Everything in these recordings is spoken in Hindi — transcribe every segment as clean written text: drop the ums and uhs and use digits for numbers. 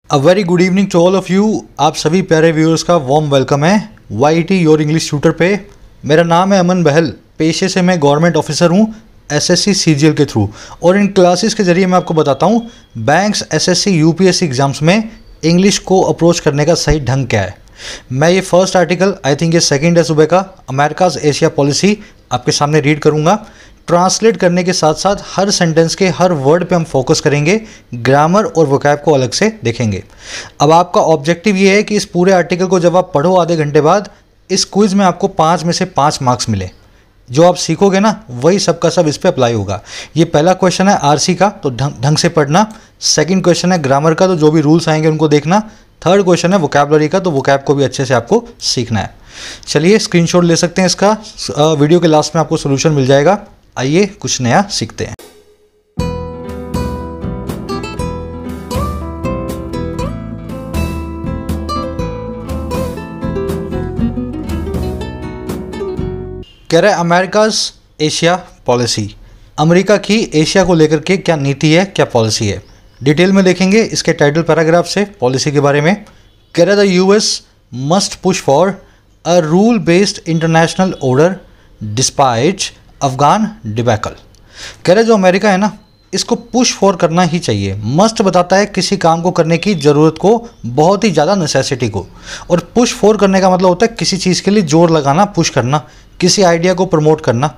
A very good evening to all of you. आप सभी प्यारे व्यूअर्स का वार्म वेलकम है YT योर इंग्लिश ट्यूटर पे। मेरा नाम है अमन बहल। पेशे से मैं गवर्नमेंट ऑफिसर हूँ SSC CGL के थ्रू, और इन क्लासेस के ज़रिए मैं आपको बताता हूँ बैंक्स, SSC, UPSC एग्ज़ाम्स में इंग्लिश को अप्रोच करने का सही ढंग क्या है। मैं ये फर्स्ट आर्टिकल, आई थिंक ये सेकंड है सुबह का, अमेरिकाज़ एशिया पॉलिसी आपके सामने रीड करूँगा। ट्रांसलेट करने के साथ साथ हर सेंटेंस के हर वर्ड पे हम फोकस करेंगे, ग्रामर और वोकैब को अलग से देखेंगे। अब आपका ऑब्जेक्टिव ये है कि इस पूरे आर्टिकल को जब आप पढ़ो आधे घंटे बाद, इस क्विज़ में आपको 5 में से 5 मार्क्स मिले। जो आप सीखोगे ना वही सबका सब इस पे अप्लाई होगा। ये पहला क्वेश्चन है RC का, तो ढंग से पढ़ना। सेकंड क्वेश्चन है ग्रामर का, तो जो भी रूल्स आएंगे उनको देखना। थर्ड क्वेश्चन है वोकैबुलरी का, तो वोकैब को भी अच्छे से आपको सीखना है। चलिए स्क्रीनशॉट ले सकते हैं इसका, वीडियो के लास्ट में आपको सोल्यूशन मिल जाएगा। आइए कुछ नया सीखते हैं। कह रहा है अमेरिकाज़ एशिया पॉलिसी, अमेरिका की एशिया को लेकर के क्या नीति है, क्या पॉलिसी है। डिटेल में देखेंगे इसके टाइटल पैराग्राफ से पॉलिसी के बारे में। कह रहा है the US must push for a rule based international order despite Afghan debacle. कह रहे जो अमेरिका है ना, इसको पुश फॉर करना ही चाहिए। मस्ट बताता है किसी काम को करने की ज़रूरत को, बहुत ही ज़्यादा नेसेसिटी को। और पुश फॉर करने का मतलब होता है किसी चीज़ के लिए जोर लगाना, पुश करना, किसी आइडिया को प्रमोट करना।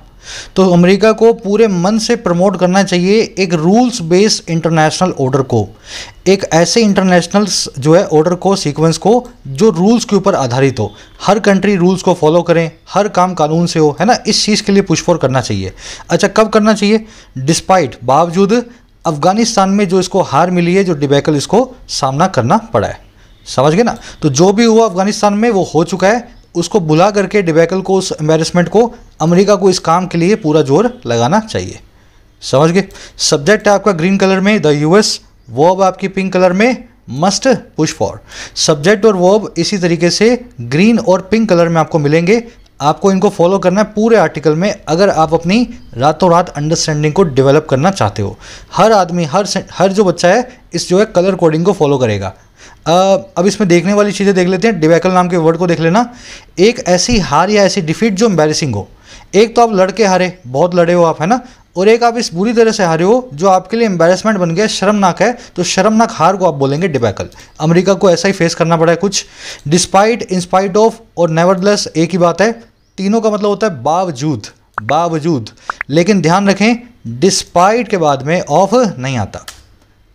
तो अमेरिका को पूरे मन से प्रमोट करना चाहिए एक रूल्स बेस्ड इंटरनेशनल ऑर्डर को, एक ऐसे इंटरनेशनल जो है ऑर्डर को, सीक्वेंस को, जो रूल्स के ऊपर आधारित हो। हर कंट्री रूल्स को फॉलो करें, हर काम कानून से हो, है ना। इस चीज़ के लिए पुश फॉर करना चाहिए। अच्छा, कब करना चाहिए? डिस्पाइट, बावजूद अफगानिस्तान में जो इसको हार मिली है, जो डिबैकल इसको सामना करना पड़ा है। समझ गए ना। तो जो भी हुआ अफगानिस्तान में वो हो चुका है, उसको बुला करके डिबैकल को, उस एम्बेरसमेंट को, अमेरिका को इस काम के लिए पूरा जोर लगाना चाहिए। समझ गए। सब्जेक्ट है आपका ग्रीन कलर में द US, वर्ब आपकी पिंक कलर में मस्ट पुश फॉर। सब्जेक्ट और वर्ब इसी तरीके से ग्रीन और पिंक कलर में आपको मिलेंगे। आपको इनको फॉलो करना है पूरे आर्टिकल में, अगर आप अपनी रातों रात अंडरस्टैंडिंग को डेवलप करना चाहते हो। हर आदमी, हर जो बच्चा है इस जो है कलर कोडिंग को फॉलो करेगा। अब इसमें देखने वाली चीज़ें देख लेते हैं। डिबैकल नाम के वर्ड को देख लेना। एक ऐसी हार या ऐसी डिफीट जो एम्बैरेसिंग हो। एक तो आप लड़के हारे, बहुत लड़े हो आप, है ना, और एक आप इस बुरी तरह से हारे हो जो आपके लिए एम्बैरेसमेंट बन गया, शर्मनाक है। तो शर्मनाक हार को आप बोलेंगे डिबैकल। अमेरिका को ऐसा ही फेस करना पड़ा है कुछ। डिस्पाइट, इंस्पाइट ऑफ और नेवरदलेस एक ही बात है। तीनों का मतलब होता है बावजूद, बावजूद। लेकिन ध्यान रखें डिस्पाइट के बाद में ऑफ नहीं आता।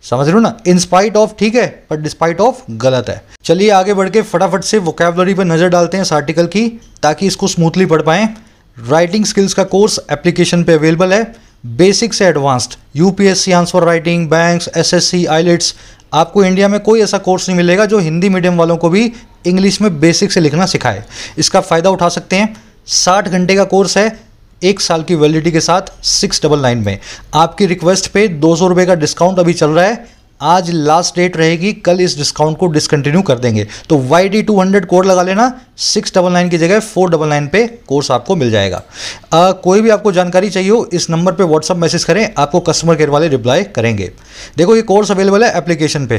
समझ रहे हो ना। इंस्पाइट ऑफ ठीक है, पर डिस्पाइट ऑफ गलत है। चलिए आगे बढ़ के फटाफट से वोकैबुलरी पर नज़र डालते हैं इस आर्टिकल की, ताकि इसको स्मूथली पढ़ पाएं। राइटिंग स्किल्स का कोर्स एप्लीकेशन पे अवेलेबल है, बेसिक से advanced. UPSC answer writing, banks, SSC, IELTS। आपको इंडिया में कोई ऐसा कोर्स नहीं मिलेगा जो हिंदी मीडियम वालों को भी इंग्लिश में बेसिक से लिखना सिखाए। इसका फ़ायदा उठा सकते हैं। 60 घंटे का कोर्स है, 1 साल की वैलिडिटी के साथ 699 में। आपकी रिक्वेस्ट पे 200 रुपये का डिस्काउंट अभी चल रहा है। आज लास्ट डेट रहेगी, कल इस डिस्काउंट को डिसकंटिन्यू कर देंगे। तो YT 200 कोड लगा लेना, 699 की जगह 499 पे कोर्स आपको मिल जाएगा। कोई भी आपको जानकारी चाहिए हो इस नंबर पे व्हाट्सअप मैसेज करें, आपको कस्टमर केयर वाले रिप्लाई करेंगे। देखो ये कोर्स अवेलेबल है एप्लीकेशन पे,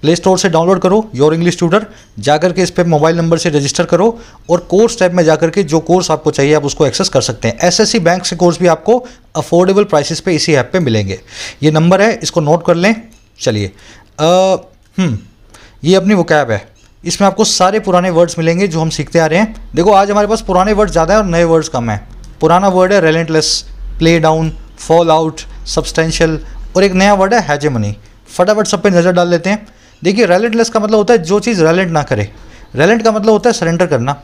प्ले स्टोर से डाउनलोड करो योर इंग्लिश ट्यूटर, जाकर के इस पर मोबाइल नंबर से रजिस्टर करो और कोर्स टैब में जाकर के जो कोर्स आपको चाहिए आप उसको एक्सेस कर सकते हैं। SSC बैंक से कोर्स भी आपको अफोर्डेबल प्राइसेस पे इसी ऐप पे मिलेंगे। ये नंबर है, इसको नोट कर लें। चलिए ये अपनी वोकैब है, इसमें आपको सारे पुराने वर्ड्स मिलेंगे जो हम सीखते आ रहे हैं। देखो आज हमारे पास पुराने वर्ड्स ज़्यादा है और नए वर्ड्स कम है। पुराना वर्ड है relentless, play down, fall out, substantial, और एक नया वर्ड है हेजेमनी। फटाफट सब पे नज़र डाल लेते हैं। देखिए रेलेंटलेस का मतलब होता है जो चीज़ रेलेंट ना करे। रेलेंट का मतलब होता है सरेंडर करना।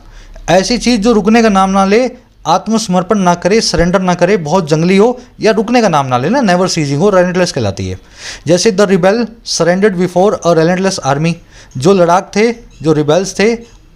ऐसी चीज़ जो रुकने का नाम ना ले, आत्मसमर्पण ना करे, सरेंडर ना करे, बहुत जंगली हो या रुकने का नाम ना ले ना, नेवर सीजिंग हो, रेलेंटलेस कहलाती है। जैसे the rebel surrendered before a relentless army. जो लड़ाक थे, जो रिबेल्स थे,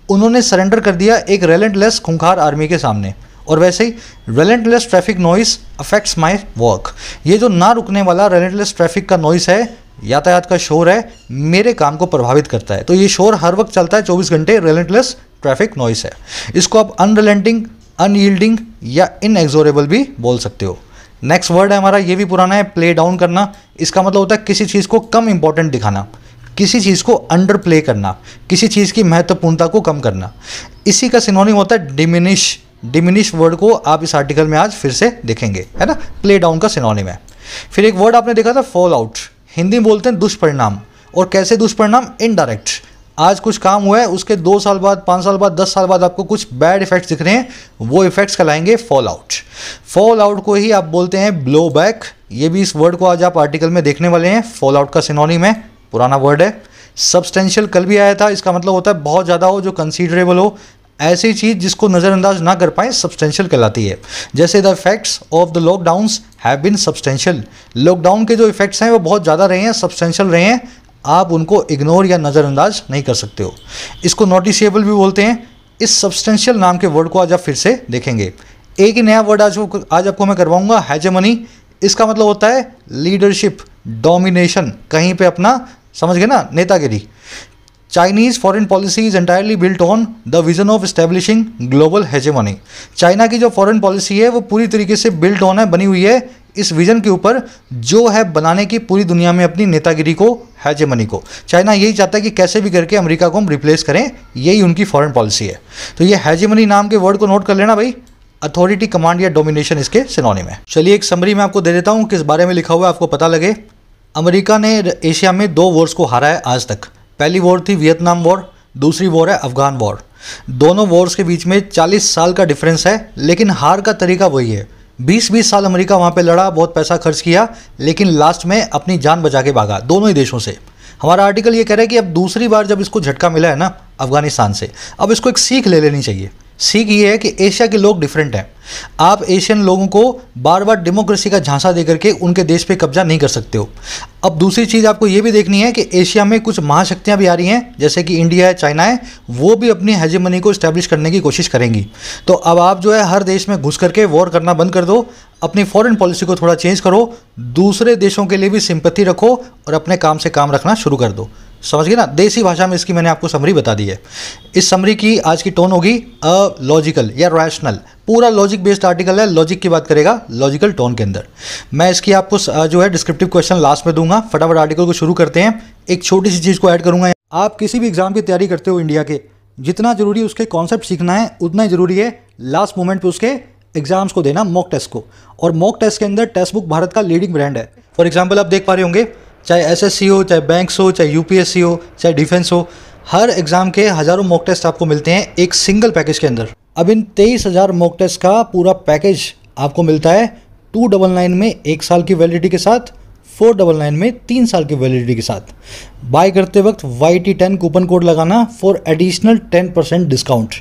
उन्होंने सरेंडर कर दिया एक रेलेंटलेस खूंखार आर्मी के सामने। और वैसे ही relentless traffic noise affects my work. ये जो ना रुकने वाला रेलेंटलेस ट्रैफिक का नॉइस है, यातायात का शोर है, मेरे काम को प्रभावित करता है। तो ये शोर हर वक्त चलता है 24 घंटे, रेलेंटलेस ट्रैफिक नॉइस है। इसको आप अनरिलेंटिंग, अनयील्डिंग या इनएक्सोरेबल भी बोल सकते हो। नेक्स्ट वर्ड है हमारा, ये भी पुराना है, प्ले डाउन करना। इसका मतलब होता है किसी चीज़ को कम इंपॉर्टेंट दिखाना। किसी चीज़ को अंडर प्ले करना, किसी चीज़ की महत्वपूर्णता को कम करना, इसी का सिनोनिम होता है डिमिनिश। डिमिनिश वर्ड को आप इस आर्टिकल में आज फिर से देखेंगे, है ना, प्ले डाउन का सिनोनिम है। फिर एक वर्ड आपने देखा था फॉल आउट, हिंदी में बोलते हैं दुष्परिणाम। और कैसे दुष्परिणाम? इनडायरेक्ट। आज कुछ काम हुआ है, उसके 2 साल बाद, 5 साल बाद, 10 साल बाद आपको कुछ बैड इफेक्ट्स दिख रहे हैं, वो इफेक्ट्स कहलाएंगे फॉल आउट। फॉल आउट को ही आप बोलते हैं ब्लो बैक। ये भी इस वर्ड को आज आप आर्टिकल में देखने वाले हैं। फॉल आउट का सिनोनिम है, पुराना वर्ड है। सब्सटेंशियल कल भी आया था, इसका मतलब होता है बहुत ज़्यादा हो, जो कंसीडरेबल हो। ऐसी चीज़ जिसको नज़रअंदाज ना कर पाए सब्सटेंशियल कहलाती है। जैसे the effects of the lockdowns have been substantial. Lockdown के जो इफेक्ट्स हैं वो बहुत ज़्यादा रहे हैं, सब्सटेंशियल रहे हैं, आप उनको इग्नोर या नज़रअंदाज नहीं कर सकते हो। इसको नोटिसेबल भी बोलते हैं। इस सब्सटेंशियल नाम के वर्ड को आज आप फिर से देखेंगे। एक ही नया वर्ड आज आपको मैं करवाऊंगा, हेजेमनी। इसका मतलब होता है लीडरशिप, डोमिनेशन, कहीं पे अपना, समझ गए ना, नेतागिरी। Chinese foreign policy is entirely built on the vision of establishing global hegemony. China की जो फॉरेन पॉलिसी है वो पूरी तरीके से बिल्ट ऑन है, बनी हुई है इस विजन के ऊपर, जो है बनाने की पूरी दुनिया में अपनी नेतागिरी को, हेजेमनी को। चाइना यही चाहता है कि कैसे भी करके अमेरिका को हम रिप्लेस करें, यही उनकी फॉरेन पॉलिसी है। तो ये हेजेमनी नाम के वर्ड को नोट कर लेना भाई। अथॉरिटी, कमांड या डोमिनेशन इसके सिनोनिम है। चलिए एक समरी मैं आपको दे देता हूँ, किस बारे में लिखा हुआ है आपको पता लगे। अमेरिका ने एशिया में 2 वॉर्स को हारा है आज तक। पहली वॉर थी वियतनाम वॉर, दूसरी वॉर है अफगान वॉर। दोनों वॉर्स के बीच में 40 साल का डिफरेंस है, लेकिन हार का तरीका वही है। 20-20 साल अमेरिका वहाँ पे लड़ा, बहुत पैसा खर्च किया, लेकिन लास्ट में अपनी जान बचा के भागा, दोनों ही देशों से। हमारा आर्टिकल ये कह रहा है कि अब दूसरी बार जब इसको झटका मिला है ना अफगानिस्तान से, अब इसको एक सीख ले लेनी चाहिए। सीख ये है कि एशिया के लोग डिफरेंट हैं। आप एशियन लोगों को बार बार डेमोक्रेसी का झांसा देकर के उनके देश पे कब्जा नहीं कर सकते हो। अब दूसरी चीज़ आपको ये भी देखनी है कि एशिया में कुछ महाशक्तियां भी आ रही हैं, जैसे कि इंडिया है, चाइना है, वो भी अपनी हेजेमनी को इस्टेब्लिश करने की कोशिश करेंगी। तो अब आप जो है हर देश में घुस करके वॉर करना बंद कर दो, अपनी फॉरेन पॉलिसी को थोड़ा चेंज करो, दूसरे देशों के लिए भी सिंपैथी रखो और अपने काम से काम रखना शुरू कर दो। समझ गए ना, देसी भाषा में इसकी मैंने आपको समरी बता दी है। इस समरी की आज की टोन होगी लॉजिकल या रैशनल। पूरा लॉजिक बेस्ड आर्टिकल है, लॉजिक की बात करेगा लॉजिकल टोन के अंदर। मैं इसकी आपको जो है डिस्क्रिप्टिव क्वेश्चन लास्ट में दूंगा। फटाफट आर्टिकल को शुरू करते हैं। एक छोटी सी चीज़ को ऐड करूंगा। आप किसी भी एग्जाम की तैयारी करते हो इंडिया के, जितना जरूरी उसके कॉन्सेप्ट सीखना है, उतना ही जरूरी है लास्ट मोमेंट पे उसके एग्जाम्स को देना, मॉक टेस्ट को। और मॉक टेस्ट के अंदर टेक्स्ट बुक भारत का लीडिंग ब्रांड है। फॉर एग्जाम्पल आप देख पा रहे होंगे, चाहे एसएससी हो, चाहे बैंक्स हो, चाहे यूपीएससी हो, चाहे डिफेंस हो, हर एग्जाम के हज़ारों मॉक टेस्ट आपको मिलते हैं एक सिंगल पैकेज के अंदर। अब इन 23,000 मॉक टेस्ट का पूरा पैकेज आपको मिलता है 299 में 1 साल की वैलिडिटी के साथ, 499 में 3 साल की वैलिडिटी के साथ। बाय करते वक्त YT10 कूपन कोड लगाना फॉर एडिशनल 10% डिस्काउंट।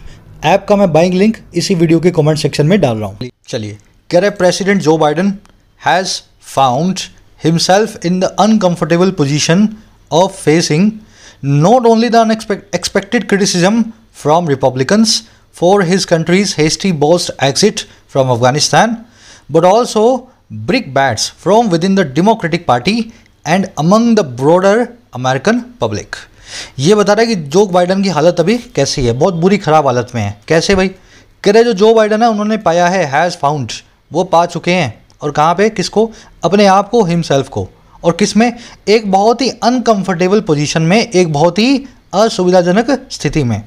ऐप का मैं बाइंग लिंक इसी वीडियो के कमेंट सेक्शन में डाल रहा हूँ। चलिए, कह रहे प्रेसिडेंट जो Biden has found himself in the uncomfortable position of facing not only the expected criticism from Republicans for his country's hasty bold exit from Afghanistan, but also brickbats from within the Democratic Party and among the broader American public। ये बता रहा है कि जो बाइडन की हालत अभी कैसी है, बहुत बुरी खराब हालत में है। कैसे भाई? कह रहे जो जो बाइडन है उन्होंने पाया है, हैज़ फाउंड, वो पा चुके हैं। और कहाँ पे? किसको? अपने आप को, हिमसेल्फ को। और किस में? एक बहुत ही अनकंफर्टेबल पोजीशन में, एक बहुत ही असुविधाजनक स्थिति में।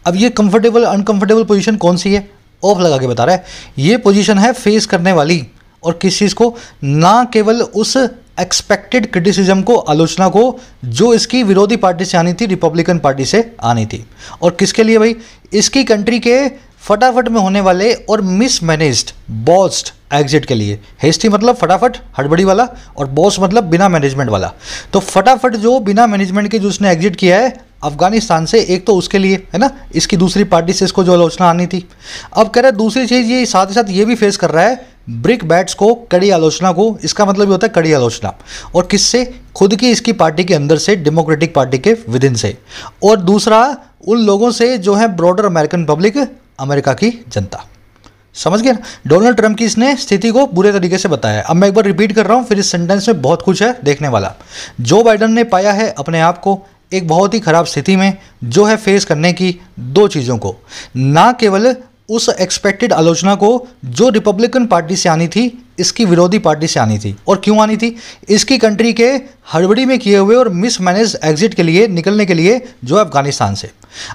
अब ये कंफर्टेबल अनकंफर्टेबल पोजीशन कौन सी है? ऑफ लगा के बता रहा है। ये पोजीशन है फेस करने वाली। और किस चीज़ को? ना केवल उस एक्सपेक्टेड क्रिटिसिज्म को, आलोचना को, जो इसकी विरोधी पार्टी से आनी थी, रिपब्लिकन पार्टी से आनी थी। और किसके लिए भाई? इसकी कंट्री के फटाफट में होने वाले और मिसमैनेज्ड बॉस्ड एग्जिट के लिए। हेस्टी मतलब फटाफट, हड़बड़ी वाला, और बॉस मतलब बिना मैनेजमेंट वाला। तो फटाफट जो बिना मैनेजमेंट के जो उसने एग्जिट किया है अफगानिस्तान से, एक तो उसके लिए है ना, इसकी दूसरी पार्टी से इसको जो आलोचना आनी थी। अब कह रहा है दूसरी चीज़ ये साथ ही साथ ये भी फेस कर रहा है ब्रिक बैट्स को, कड़ी आलोचना को। इसका मतलब ये होता है कड़ी आलोचना। और किससे? खुद की इसकी पार्टी के अंदर से, डेमोक्रेटिक पार्टी के विदिन से। और दूसरा उन लोगों से जो है ब्रॉडर अमेरिकन पब्लिक, अमेरिका की जनता। समझ गया? डोनाल्ड ट्रंप की इसने स्थिति को बुरे तरीके से बताया। अब मैं एक बार रिपीट कर रहा हूं, फिर इस सेंटेंस में बहुत कुछ है देखने वाला। जो बाइडन ने पाया है अपने आप को एक बहुत ही खराब स्थिति में, जो है फेस करने की 2 चीज़ों को। ना केवल उस एक्सपेक्टेड आलोचना को जो रिपब्लिकन पार्टी से आनी थी इसकी विरोधी पार्टी से आनी थी। और क्यों आनी थी? इसकी कंट्री के हड़बड़ी में किए हुए और मिसमैनेज एग्जिट के लिए निकलने के लिए जो अफगानिस्तान से।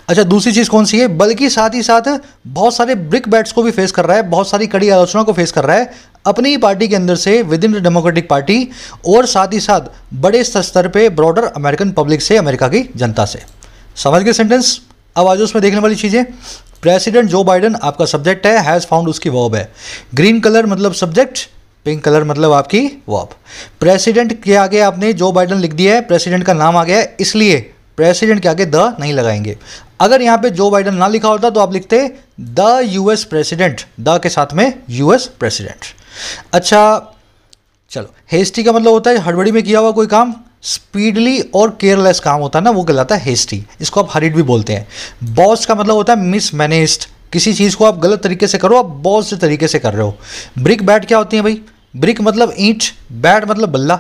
अच्छा, दूसरी चीज़ कौन सी है? बल्कि साथ ही साथ बहुत सारे ब्रिक बैट्स को भी फेस कर रहा है, बहुत सारी कड़ी आलोचना को फेस कर रहा है अपनी ही पार्टी के अंदर से, with in the democratic party, और साथ ही साथ बड़े स्तर पे ब्रॉडर अमेरिकन पब्लिक से, अमेरिका की जनता से। समझ गए सेंटेंस? अब आज उसमें देखने वाली चीज़ें। प्रेसिडेंट जो बाइडन आपका सब्जेक्ट है, हैज़ फाउंड उसकी वर्ब है। ग्रीन कलर मतलब सब्जेक्ट, पिंक कलर मतलब आपकी वर्ब। प्रेसिडेंट के आगे आपने जो बाइडन लिख दिया है, प्रेसिडेंट का नाम आ गया है, इसलिए प्रेसिडेंट के आगे द नहीं लगाएंगे। अगर यहाँ पे जो बाइडन ना लिखा होता तो आप लिखते द यूएस प्रेसिडेंट, द के साथ में यूएस प्रेसिडेंट। अच्छा चलो, हेस्टी का मतलब होता है हड़बड़ी में किया हुआ कोई काम, स्पीडली और केयरलेस काम होता है ना, वो कहलाता है हेस्टी, इसको आप हरीड भी बोलते हैं। बॉस का मतलब होता है मिसमैनेज्ड, किसी चीज़ को आप गलत तरीके से करो, आप बॉस से तरीके से कर रहे हो। ब्रिक बैट क्या होती है भाई? ब्रिक मतलब ईंट, बैट मतलब बल्ला।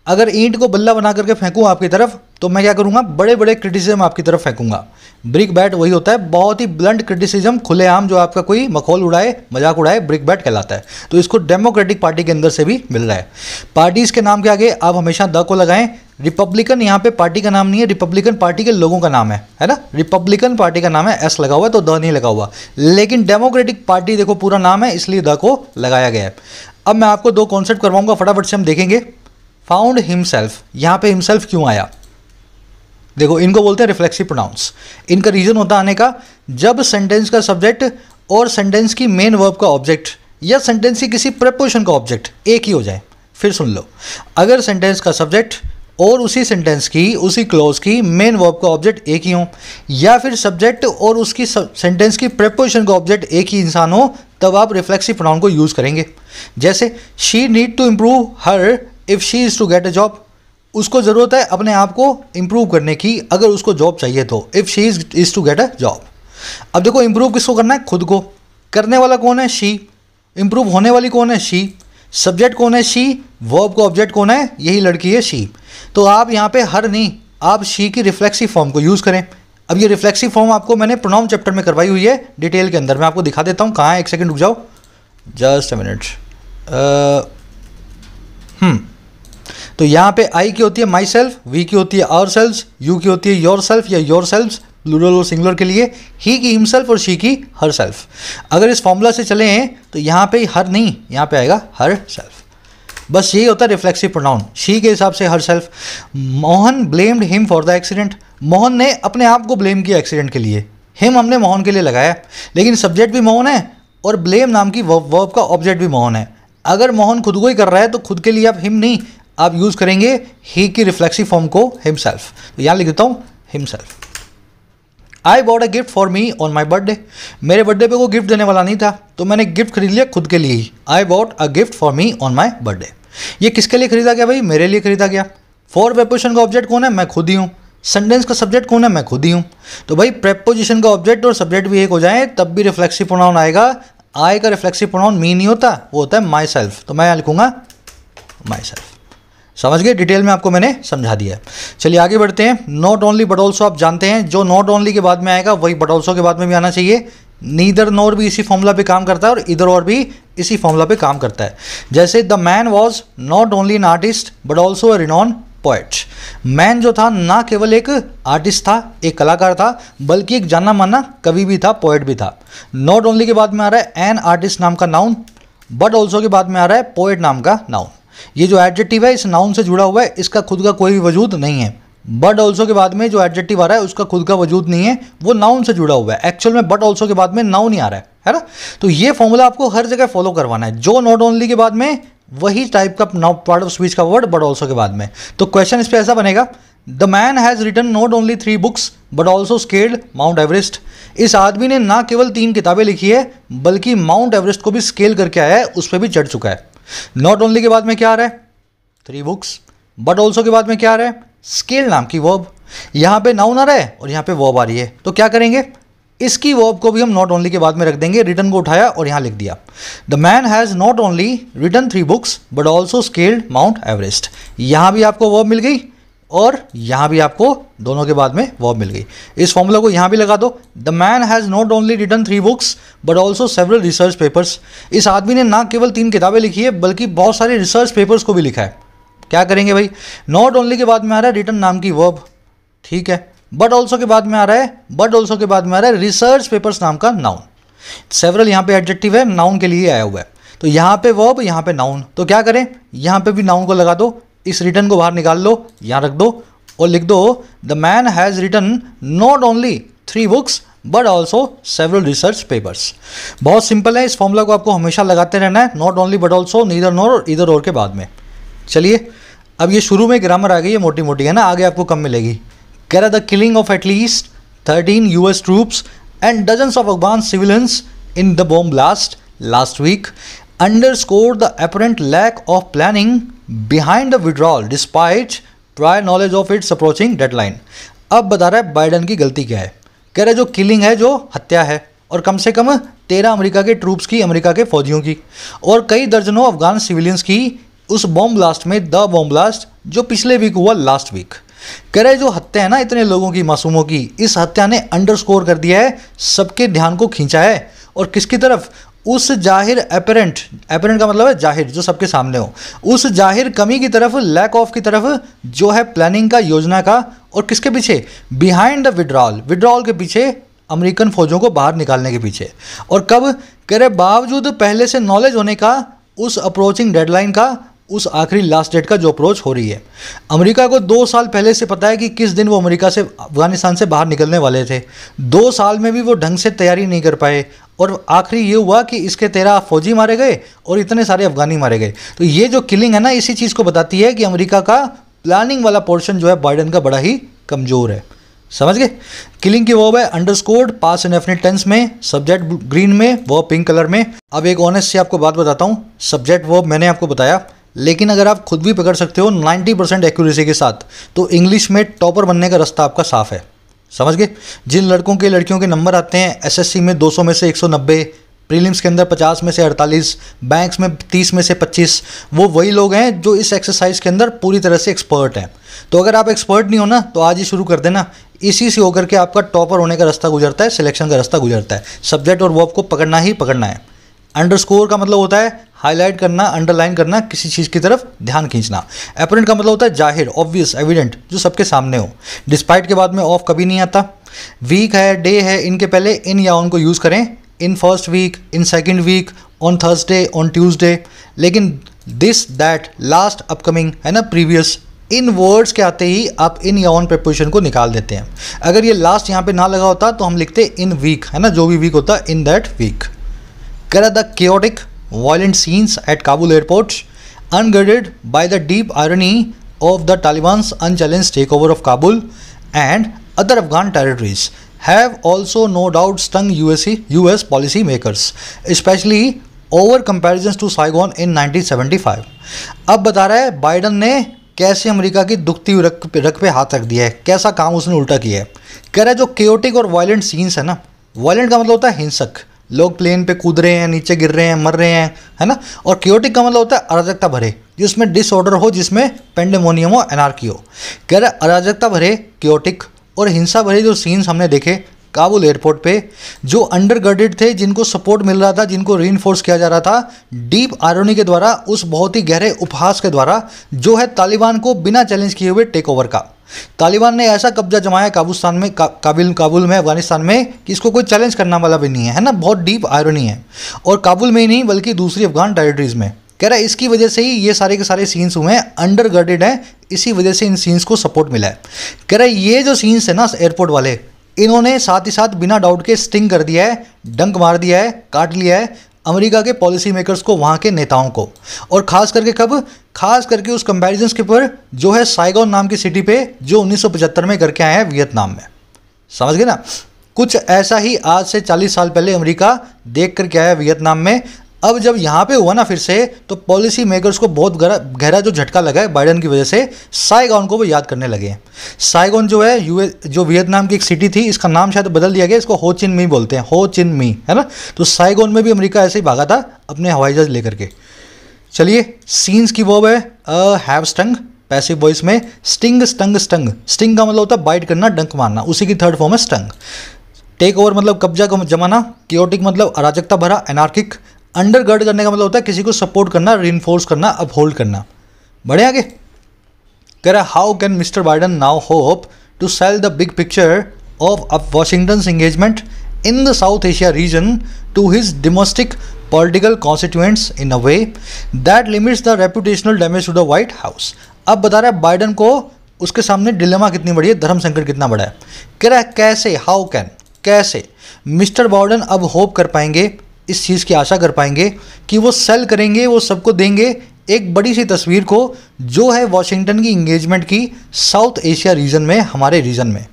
अगर ईंट को बल्ला बना करके फेंकूँ आपकी तरफ तो मैं क्या करूँगा? बड़े बड़े क्रिटिसिज्म आपकी तरफ फेंकूंगा। ब्रिक बैट वही होता है, बहुत ही ब्लंट क्रिटिसिज्म, खुलेआम जो आपका कोई मखौल उड़ाए, मजाक उड़ाए, ब्रिक बैट कहलाता है। तो इसको डेमोक्रेटिक पार्टी के अंदर से भी मिल रहा है। पार्टीज के नाम के आगे आप हमेशा द को लगाएं। रिपब्लिकन यहाँ पे पार्टी का नाम नहीं है, रिपब्लिकन पार्टी के लोगों का नाम है ना। रिपब्लिकन पार्टी का नाम है, एस लगा हुआ है तो द नहीं लगा हुआ। लेकिन डेमोक्रेटिक पार्टी देखो पूरा नाम है, इसलिए द को लगाया गया है। अब मैं आपको दो कॉन्सेप्ट करवाऊंगा, फटाफट से हम देखेंगे। फाउंड हिमसेल्फ, यहाँ पे हिमसेल्फ क्यों आया? देखो, इनको बोलते हैं रिफ्लेक्सिव प्रोनाउंस। इनका रीजन होता है आने का, जब सेंटेंस का सब्जेक्ट और सेंटेंस की मेन वर्ब का ऑब्जेक्ट या सेंटेंस की किसी प्रेपोजिशन का ऑब्जेक्ट एक ही हो जाए। फिर सुन लो, अगर सेंटेंस का सब्जेक्ट और उसी सेंटेंस की, उसी क्लॉज की मेन वर्ब का ऑब्जेक्ट एक ही हो, या फिर सब्जेक्ट और उसकी सेंटेंस की प्रेपोजिशन का ऑब्जेक्ट एक ही इंसान हो, तब आप रिफ्लेक्सिव प्रोनाउन को यूज़ करेंगे। जैसे she need to improve her if she is to get a job, उसको ज़रूरत है अपने आप को इम्प्रूव करने की अगर उसको जॉब चाहिए तो, if she is to get a job. अब देखो, इम्प्रूव किसको करना है? खुद को। करने वाला कौन है? शी। इम्प्रूव होने वाली कौन है? शी। सब्जेक्ट कौन है? शी। वर्ब का ऑब्जेक्ट कौन है? यही लड़की है, शी। तो आप यहाँ पे हर नहीं, आप शी की रिफ्लेक्सिव फॉर्म को यूज़ करें। अब ये रिफ्लेक्सिव फॉर्म आपको मैंने प्रोनाउन चैप्टर में करवाई हुई है डिटेल के अंदर, मैं आपको दिखा देता हूँ कहाँ है। एक सेकेंड रुक जाओ, जस्ट अ मिनट। तो यहाँ पे आई की होती है माई सेल्फ, वी की होती है आवर सेल्व्स, यू की होती है योर सेल्फ या योर सेल्व्स प्लूरल और सिंगुलर के लिए, ही की हिमसेल्फ और शी की हर सेल्फ। अगर इस फॉर्मूला से चले हैं तो यहाँ पे हर नहीं, यहाँ पे आएगा हर सेल्फ। बस यही होता है रिफ्लेक्सिव प्रोनाउन, शी के हिसाब से her self. Mohan blamed him for the accident, Mohan ने अपने आप को ब्लेम किया एक्सीडेंट के लिए। हिम हमने मोहन के लिए लगाया, लेकिन सब्जेक्ट भी मोहन है और ब्लेम नाम की वर्ब का ऑब्जेक्ट भी मोहन है। अगर मोहन खुद को ही कर रहा है तो खुद के लिए आप हिम नहीं, आप यूज़ करेंगे ही की रिफ्लेक्सिव फॉर्म को हिमसेल्फ। तो यहाँ लिख देता हूँ himself. I bought a gift for me on my birthday, मेरे बर्थडे पे कोई गिफ्ट देने वाला नहीं था तो मैंने गिफ्ट खरीद लिया खुद के लिए ही। I bought a gift for me on my birthday, ये किसके लिए खरीदा गया भाई? मेरे लिए खरीदा गया। फॉर प्रेपोजिशन का ऑब्जेक्ट कौन है? मैं खुद ही हूँ। सेंटेंस का सब्जेक्ट कौन है? मैं खुद ही हूँ। तो भाई प्रेपोजिशन का ऑब्जेक्ट और सब्जेक्ट भी एक हो जाए तब भी रिफ्लेक्सिव प्रोनाउन आएगा। आई का रिफ्लेक्सिव प्रोनाउन मी नहीं होता, वो होता है माई सेल्फ। तो मैं यहाँ लिखूंगा माई सेल्फ। समझ गए? डिटेल में आपको मैंने समझा दिया है। चलिए आगे बढ़ते हैं। नॉट ओनली बट ऑल्सो, आप जानते हैं जो नॉट ओनली के बाद में आएगा वही बट ऑल्सो के बाद में भी आना चाहिए। नीदर नोर भी इसी फॉर्मूला पे काम करता है और इधर और भी इसी फॉर्मूला पे काम करता है। जैसे the man was not only an artist but also a renowned poet. Man जो था ना केवल एक आर्टिस्ट था, एक कलाकार था, बल्कि एक जाना माना कवि भी था, पोएट भी था। नॉट ओनली के बाद में आ रहा है एन आर्टिस्ट नाम का नाउन, बट ऑल्सो के बाद में आ रहा है पोएट नाम का नाउन। ये जो एडजेक्टिव है इस नाउन से जुड़ा हुआ है, इसका खुद का कोई भी वजूद नहीं है। बट ऑल्सो के बाद में जो एडजेक्टिव आ रहा है उसका खुद का वजूद नहीं है, वो नाउन से जुड़ा हुआ है। एक्चुअल में बट ऑल्सो के बाद में नाउन ही आ रहा है ना। तो ये फॉर्मूला आपको हर जगह फॉलो करवाना है, जो नॉट ओनली के बाद में वही टाइप का पार्ट ऑफ स्पीच का वर्ड बट ऑल्सो के बाद में। तो क्वेश्चन इस पे ऐसा बनेगा, the man has written not only 3 books but also scaled Mount Everest. इस आदमी ने ना केवल 3 किताबें लिखी है बल्कि माउंट एवरेस्ट को भी स्केल करके आया है, उस पर भी चढ़ चुका है। नॉट ओनली के बाद में क्या आ रहा है? 3 बुक्स। बट ऑल्सो के बाद में क्या आ रहा है? स्केल नाम की वर्ब। यहाँ पे नाउन आ रहा है और यहाँ पे वर्ब आ रही है, तो क्या करेंगे? इसकी वर्ब को भी हम नॉट ओनली के बाद में रख देंगे। रिटन को उठाया और यहाँ लिख दिया, the man has not only written 3 books but also scaled Mount Everest. यहाँ भी आपको वर्ब मिल गई, और यहाँ भी आपको दोनों के बाद में वर्ब मिल गई। इस फॉर्मूला को यहाँ भी लगा दो। The man has not only written 3 books but also several research papers. इस आदमी ने ना केवल 3 किताबें लिखी है बल्कि बहुत सारे रिसर्च पेपर्स को भी लिखा है। क्या करेंगे भाई, नॉट ओनली के बाद में आ रहा है रिटन नाम की वर्ब, ठीक है, बट ऑल्सो के बाद में आ रहा है रिसर्च पेपर्स नाम का नाउन। सेवरल यहाँ पे एडजेक्टिव है, नाउन के लिए आया हुआ है, तो यहाँ पे वर्ब, यहाँ पे नाउन। तो क्या करें, यहाँ पे भी नाउन को लगा दो, इस रिटन को बाहर निकाल लो, यहाँ रख दो और लिख दो the man has written not only 3 books but also several research papers. बहुत सिंपल है, इस फॉर्मूला को आपको हमेशा लगाते रहना है, not only but also, neither nor, either or के बाद में। चलिए अब ये शुरू में ग्रामर आ गई है मोटी मोटी, है ना, आगे आपको कम मिलेगी। कह रहा the killing of at least 13 US troops and dozens of Afghan civilians in the bomb blast last week underscore the apparent lack of planning behind the withdrawal despite prior knowledge of its approaching deadline। अब बता रहा है बाइडन की गलती क्या है। कह रहा है जो किलिंग है, जो हत्या है, और कम से कम 13 अमेरिका के ट्रूप्स की, अमेरिका के फौजियों की, और कई दर्जनों अफगान सिविलियंस की उस बॉम्ब ब्लास्ट में, द बॉम्ब ब्लास्ट जो पिछले वीक हुआ, लास्ट वीक। कह रहे जो हत्या है ना इतने लोगों की, मासूमों की, इस हत्या ने अंडरस्कोर कर दिया है, सबके ध्यान को खींचा है, और किसकी तरफ, उस जाहिर एपरेंट का मतलब है जाहिर, जो सबके सामने हो, उस जाहिर कमी की तरफ, लैक ऑफ की तरफ, जो है प्लानिंग का, योजना का, और किसके पीछे, बिहाइंड द विड्रॉल के पीछे, अमेरिकन फौजों को बाहर निकालने के पीछे। और कब, कह रहे बावजूद पहले से नॉलेज होने का, उस अप्रोचिंग डेडलाइन का, उस आखिरी लास्ट डेट का जो अप्रोच हो रही है। अमेरिका को 2 साल पहले से पता है कि किस दिन वो अमेरिका से, अफगानिस्तान से बाहर निकलने वाले थे। 2 साल में भी वो ढंग से तैयारी नहीं कर पाए, और आखिरी ये हुआ कि इसके 13 फौजी मारे गए और इतने सारे अफगानी मारे गए। तो ये जो किलिंग है ना, इसी चीज़ को बताती है कि अमेरिका का प्लानिंग वाला पोर्शन जो है बाइडन का बड़ा ही कमज़ोर है। समझ गए। किलिंग की वर्ब है अंडरस्कोर्ड, पास्ट इंडेफिनिट टेंस में, सब्जेक्ट ग्रीन में, वर्ब पिंक कलर में। अब एक ऑनेस्ट से आपको बात बताता हूँ, सब्जेक्ट वर्ब मैंने आपको बताया, लेकिन अगर आप खुद भी पकड़ सकते हो 90% एक्यूरेसी के साथ, तो इंग्लिश में टॉपर बनने का रास्ता आपका साफ है। समझ गए। जिन लड़कों के लड़कियों के नंबर आते हैं एसएससी में 200 में से 190, प्रीलिम्स के अंदर 50 में से 48, बैंक्स में 30 में से 25, वो वही लोग हैं जो इस एक्सरसाइज के अंदर पूरी तरह से एक्सपर्ट हैं। तो अगर आप एक्सपर्ट नहीं हो ना, तो आज ही शुरू कर देना, इसी से होकर के आपका टॉपर होने का रास्ता गुजरता है, सिलेक्शन का रास्ता गुजरता है। सब्जेक्ट और वर्ब को पकड़ना ही पकड़ना है। अंडरस्कोर का मतलब होता है हाईलाइट करना, अंडरलाइन करना, किसी चीज़ की तरफ ध्यान खींचना। एपरेंट का मतलब होता है जाहिर, ऑब्वियस, एविडेंट, जो सबके सामने हो। डिस्पाइट के बाद में ऑफ कभी नहीं आता। वीक है, डे है, इनके पहले इन या ऑन को यूज़ करें। In first week, in second week, on Thursday, on Tuesday. लेकिन दिस, दैट, लास्ट, अपकमिंग, है ना, प्रीवियस, इन वर्ड्स के आते ही आप इन या ऑन प्रीपोजिशन को निकाल देते हैं। अगर ये लास्ट यहाँ पे ना लगा होता तो हम लिखते इन वीक, है ना, जो भी वीक होता इन दैट वीक। कह the chaotic violent scenes at Kabul airport ungirded by the deep irony of the Taliban's unchallenged takeover of Kabul and other Afghan territories have also no doubt stung US policy makers, especially over comparisons to Saigon in 1975। अब बता रहा है बाइडन ने कैसे अमेरिका की दुखती हुई रग पे हाथ रख दिया है, कैसा काम उसने उल्टा किया है। कह रहा है जो केओटिक और वायलेंट सीन्स है ना, वायलेंट का मतलब होता है हिंसक, लोग प्लेन पे कूद रहे हैं, नीचे गिर रहे हैं, मर रहे हैं, है ना, और केओटिक का मतलब होता है अराजकता भरे, जिसमें डिसऑर्डर हो, जिसमें पेंडेमोनियम हो, एनार्की हो। कह रहा है अराजकता भरे, केओटिक और हिंसा भरे जो सीन्स हमने देखे काबुल एयरपोर्ट पे, जो अंडरगर्डेड थे, जिनको सपोर्ट मिल रहा था, जिनको रीइंफोर्स किया जा रहा था डीप आयरनी के द्वारा, उस बहुत ही गहरे उपहास के द्वारा, जो है तालिबान को बिना चैलेंज किए हुए टेक ओवर का। तालिबान ने ऐसा कब्जा जमाया काबुस्तान में, काबुल में, अफगानिस्तान में, कि इसको कोई चैलेंज करना वाला भी नहीं है ना, बहुत डीप आयरनी है। और काबुल में ही नहीं बल्कि दूसरी अफगान टेरिटरीज में। कह रहा है इसकी वजह से ही ये सारे के सारे सीन्स हुए हैं, अंडरगर्डेड हैं, इसी वजह से इन सीन्स को सपोर्ट मिला है। कह रहा है ये जो सीन्स है ना एयरपोर्ट वाले, इन्होंने साथ ही साथ बिना डाउट के स्टिंग कर दिया है, डंक मार दिया है, काट लिया है अमेरिका के पॉलिसी मेकर्स को, वहाँ के नेताओं को। और खास करके कब, खास करके उस कंपैरिजन्स के ऊपर जो है साइगोन नाम की सिटी पे, जो 1975 में करके आए हैं वियतनाम में। समझ गए ना। कुछ ऐसा ही आज से 40 साल पहले अमेरिका देख करके आया वियतनाम में। अब जब यहाँ पे हुआ ना फिर से, तो पॉलिसी मेकर्स को बहुत गहरा जो झटका लगा है बाइडन की वजह से, साइगोन को वो याद करने लगे हैं। साइगोन जो है जो वियतनाम की एक सिटी थी, इसका नाम शायद बदल दिया गया, इसको हो चिन मी बोलते हैं, हो चिन मी, है ना। तो साइगोन में भी अमेरिका ऐसे ही भागा था अपने हवाई जहाज लेकर के। चलिए सीन्स की वर्ब है हैव स्टंग, पैसिव वॉइस में स्टिंग स्टंग स्टंग, स्टिंग का मतलब होता है बाइट करना, डंक मारना, उसी की थर्ड फॉर्म है स्टंग। टेक ओवर मतलब कब्जा जमाना, क्योटिक मतलब अराजकता भरा, एनार्किक। अंडरगर्ड करने का मतलब होता है किसी को सपोर्ट करना, रिइंफोर्स करना, अपहोल्ड करना। बढ़े आगे, कह रहा है how can mister Biden now hope to sell the big picture of Washington engagement in the South Asia region to his domestic political constituents in a way that limits the reputational damage to the White House. अब बता रहा है बाइडन को उसके सामने डिलेमा कितनी बड़ी है, धर्म संकट कितना बड़ा है। कह रहा है कैसे, हाउ कैन, कैसे मिस्टर बाइडन अब होप कर पाएंगे, इस चीज़ की आशा कर पाएंगे कि वो सेल करेंगे, वो सबको देंगे एक बड़ी सी तस्वीर को जो है वॉशिंगटन की इंगेजमेंट की साउथ एशिया रीजन में, हमारे रीजन में।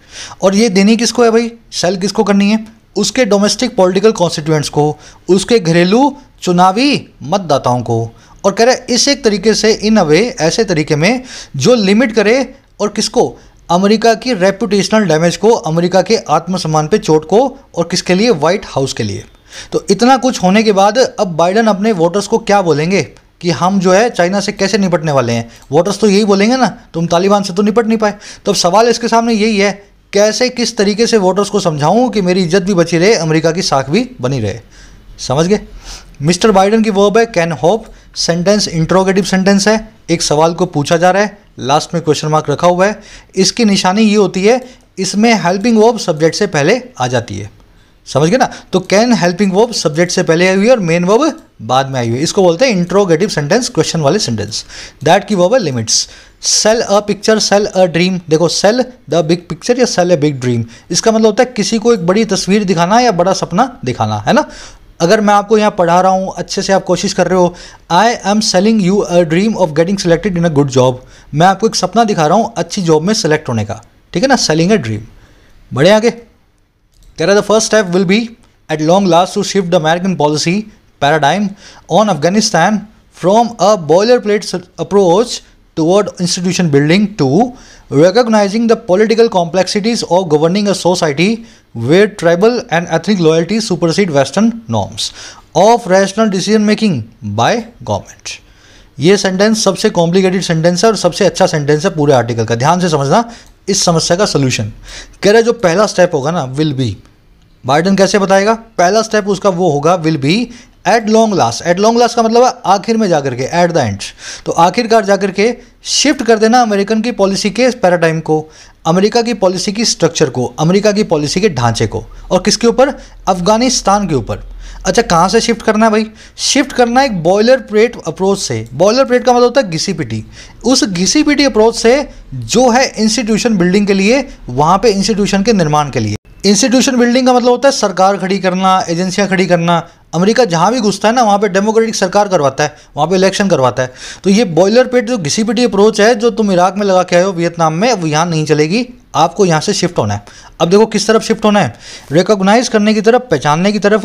और ये देनी किसको है भाई, सेल किसको करनी है, उसके डोमेस्टिक पॉलिटिकल कॉन्स्टिट्यूएंट्स को, उसके घरेलू चुनावी मतदाताओं को। और कह रहे हैं इस एक तरीके से, इन अ वे, ऐसे तरीके में जो लिमिट करे, और किसको, अमेरिका की रेपुटेशनल डैमेज को, अमेरिका के आत्मसम्मान पे चोट को, और किसके लिए, व्हाइट हाउस के लिए। तो इतना कुछ होने के बाद अब बाइडन अपने वोटर्स को क्या बोलेंगे कि हम जो है चाइना से कैसे निपटने वाले हैं। वोटर्स तो यही बोलेंगे ना, तुम तालिबान से तो निपट नहीं पाए। तो अब सवाल इसके सामने यही है, कैसे किस तरीके से वोटर्स को समझाऊं कि मेरी इज्जत भी बची रहे, अमेरिका की साख भी बनी रहे। समझ गए। मिस्टर बाइडन की वर्ब है can hope, sentence interrogative sentence है, एक सवाल को पूछा जा रहा है, लास्ट में क्वेश्चन मार्क रखा हुआ है। इसकी निशानी ये होती है, इसमें हेल्पिंग वर्ब सब्जेक्ट से पहले आ जाती है। समझ गए ना। तो कैन हेल्पिंग वर्ब सब्जेक्ट से पहले आई हुई है और मेन वर्ब बाद में आई हुई है। इसको बोलते हैं इंट्रोगेटिव सेंटेंस, क्वेश्चन वाले सेंटेंस। दैट की वर्ब है limits. Sell a picture, sell a dream. देखो, सेल द बिग पिक्चर या सेल अ बिग ड्रीम, इसका मतलब होता है किसी को एक बड़ी तस्वीर दिखाना या बड़ा सपना दिखाना, है ना। अगर मैं आपको यहाँ पढ़ा रहा हूँ, अच्छे से आप कोशिश कर रहे हो, I am selling you a dream of getting selected in a good job, मैं आपको एक सपना दिखा रहा हूँ अच्छी जॉब में सेलेक्ट होने का, ठीक है ना, सेलिंग अ ड्रीम। बढ़े आगे, कह रहा है the first step will be at long last to shift the American policy paradigm on Afghanistan from a boiler plate approach toward institution building to recognizing the political complexities of governing a society where tribal and ethnic loyalties supersede Western norms of rational decision making by government। ये सेंटेंस सबसे कॉम्प्लिकेटेड सेंटेंस है और सबसे अच्छा सेंटेंस है पूरे आर्टिकल का। ध्यान से समझना इस समस्या का सोल्यूशन। कह रहा है जो पहला स्टेप होगा ना, विल बी, बाइडन कैसे बताएगा, पहला स्टेप उसका वो होगा will be at long last. At long last का मतलब है आखिर में जाकर के, एट द एंड। तो आखिरकार जाकर के शिफ्ट कर देना अमेरिकन की पॉलिसी के पैराडाइम को, अमेरिका की पॉलिसी की स्ट्रक्चर को, अमेरिका की पॉलिसी के ढांचे को, और किसके ऊपर, अफगानिस्तान के ऊपर। अच्छा, कहाँ से शिफ्ट करना है भाई, शिफ्ट करना है एक बॉयलर प्लेट अप्रोच से। बॉयलर प्लेट का मतलब होता है घिसी पिटी। उस घिसी पिटी अप्रोच से जो है इंस्टीट्यूशन बिल्डिंग के लिए, वहाँ पे इंस्टीट्यूशन के निर्माण के लिए। इंस्टीट्यूशन बिल्डिंग का मतलब होता है सरकार खड़ी करना, एजेंसियां खड़ी करना। अमेरिका जहाँ भी घुसता है ना, वहाँ पे डेमोक्रेटिक सरकार करवाता है, वहाँ पे इलेक्शन करवाता है। तो ये बॉयलर प्लेट जो घिसी पिटी अप्रोच है, जो तुम इराक में लगा के आए हो, वियतनाम में, वो यहाँ नहीं चलेगी। आपको यहाँ से शिफ्ट होना है। अब देखो किस तरफ शिफ्ट होना है, रिकॉग्नाइज करने की तरफ, पहचानने की तरफ,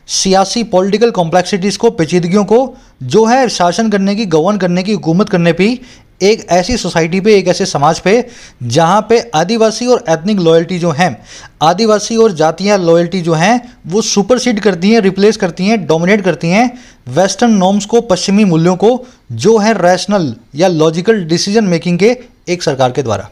सियासी पॉलिटिकल कॉम्प्लेक्सिटीज़ को, पेचीदगियों को, जो है शासन करने की, गवर्न करने की, हुकूमत करने पे, एक ऐसी सोसाइटी पे, एक ऐसे समाज पे जहाँ पे आदिवासी और एथनिक लॉयल्टी जो हैं, आदिवासी और जातियाँ लॉयल्टी जो हैं, वो सुपरसीड करती हैं, रिप्लेस करती हैं, डोमिनेट करती हैं वेस्टर्न नॉर्म्स को, पश्चिमी मूल्यों को, जो है रैशनल या लॉजिकल डिसीजन मेकिंग के एक सरकार के द्वारा।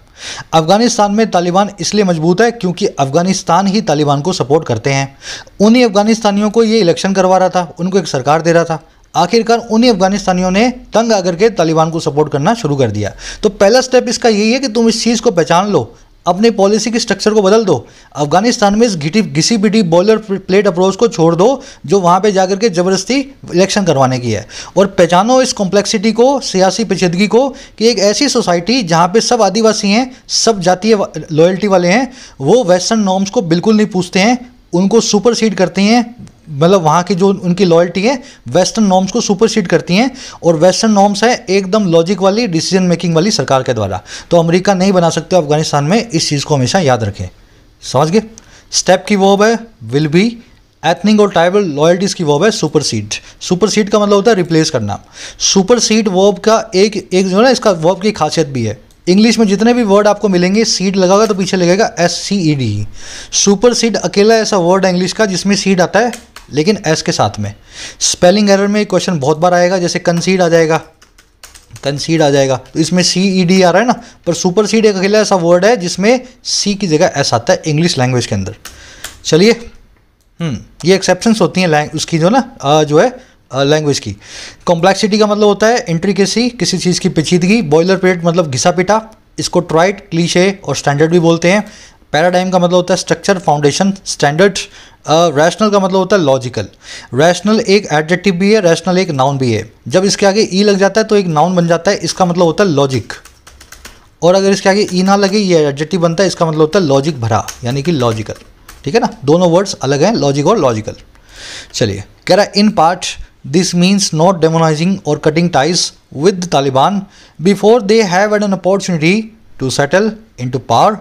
अफगानिस्तान में तालिबान इसलिए मजबूत है क्योंकि अफगानिस्तान ही तालिबान को सपोर्ट करते हैं। उन्हीं अफगानिस्तानियों को ये इलेक्शन करवा रहा था, उनको एक सरकार दे रहा था। आखिरकार उन्हीं अफगानिस्तानियों ने तंग आकर के तालिबान को सपोर्ट करना शुरू कर दिया। तो पहला स्टेप इसका यही है कि तुम इस चीज़ को पहचान लो, अपनी पॉलिसी की स्ट्रक्चर को बदल दो। अफगानिस्तान में इस घिसी पिटी बॉयलर प्लेट अप्रोच को छोड़ दो, जो वहाँ पे जाकर के ज़बरदस्ती इलेक्शन करवाने की है, और पहचानो इस कॉम्प्लेक्सिटी को, सियासी पेचीदगी को, कि एक ऐसी सोसाइटी जहाँ पे सब आदिवासी हैं, सब जातीय लॉयल्टी वाले हैं, वो वेस्टर्न नॉर्म्स को बिल्कुल नहीं पूछते हैं, उनको सुपरसीड करती हैं। मतलब वहाँ की जो उनकी लॉयल्टी है वेस्टर्न नॉर्म्स को सुपरसीड करती हैं, और वेस्टर्न नॉर्म्स है एकदम लॉजिक वाली, डिसीजन मेकिंग वाली सरकार के द्वारा। तो अमेरिका नहीं बना सकते अफगानिस्तान में, इस चीज़ को हमेशा याद रखें। समझ गए। स्टेप की वर्ब है विल बी, एथनिक और ट्राइबल लॉयल्टीज़ की वर्ब है सुपरसीड। सुपरसीड का मतलब होता है रिप्लेस करना। सुपरसीड वर्ब का एक जो है ना, इसका वर्ब की खासियत भी है। इंग्लिश में जितने भी वर्ड आपको मिलेंगे, सीड लगा होगा तो पीछे लगेगा SCED। सुपरसीड अकेला ऐसा वर्ड है इंग्लिश का जिसमें सीड आता है लेकिन एस के साथ में। स्पेलिंग एरर में क्वेश्चन बहुत बार आएगा, जैसे कंसीड आ जाएगा, कंसीड आ जाएगा, तो इसमें CED आ रहा है ना, पर सुपरसीड एक अकेला ऐसा वर्ड है जिसमें C की जगह S आता है इंग्लिश लैंग्वेज के अंदर। चलिए, ये एक्सेप्शंस होती हैं उसकी जो ना जो है लैंग्वेज की। कॉम्प्लेक्सिटी का मतलब होता है इंट्रिकेसी, किसी चीज़ की पेचीदगी। बॉयलर प्लेट मतलब घिसा पिटा, इसको ट्राइट, क्लीशे और स्टैंडर्ड भी बोलते हैं। पैराडाइम का मतलब होता है स्ट्रक्चर, फाउंडेशन, स्टैंडर्ड। रैशनल का मतलब होता है लॉजिकल। रैशनल एक एडजेक्टिव भी है, रैशनल एक नाउन भी है। जब इसके आगे ई लग जाता है तो एक नाउन बन जाता है, इसका मतलब होता है लॉजिक। और अगर इसके आगे ई ना लगे, ये एडजेक्टिव बनता है, इसका मतलब होता है लॉजिक भरा, यानी कि लॉजिकल। ठीक है ना, दोनों वर्ड्स अलग हैं, लॉजिक और लॉजिकल। चलिए, कह रहा है in part this means not demonising और cutting ties with Taliban before they have an opportunity to settle into power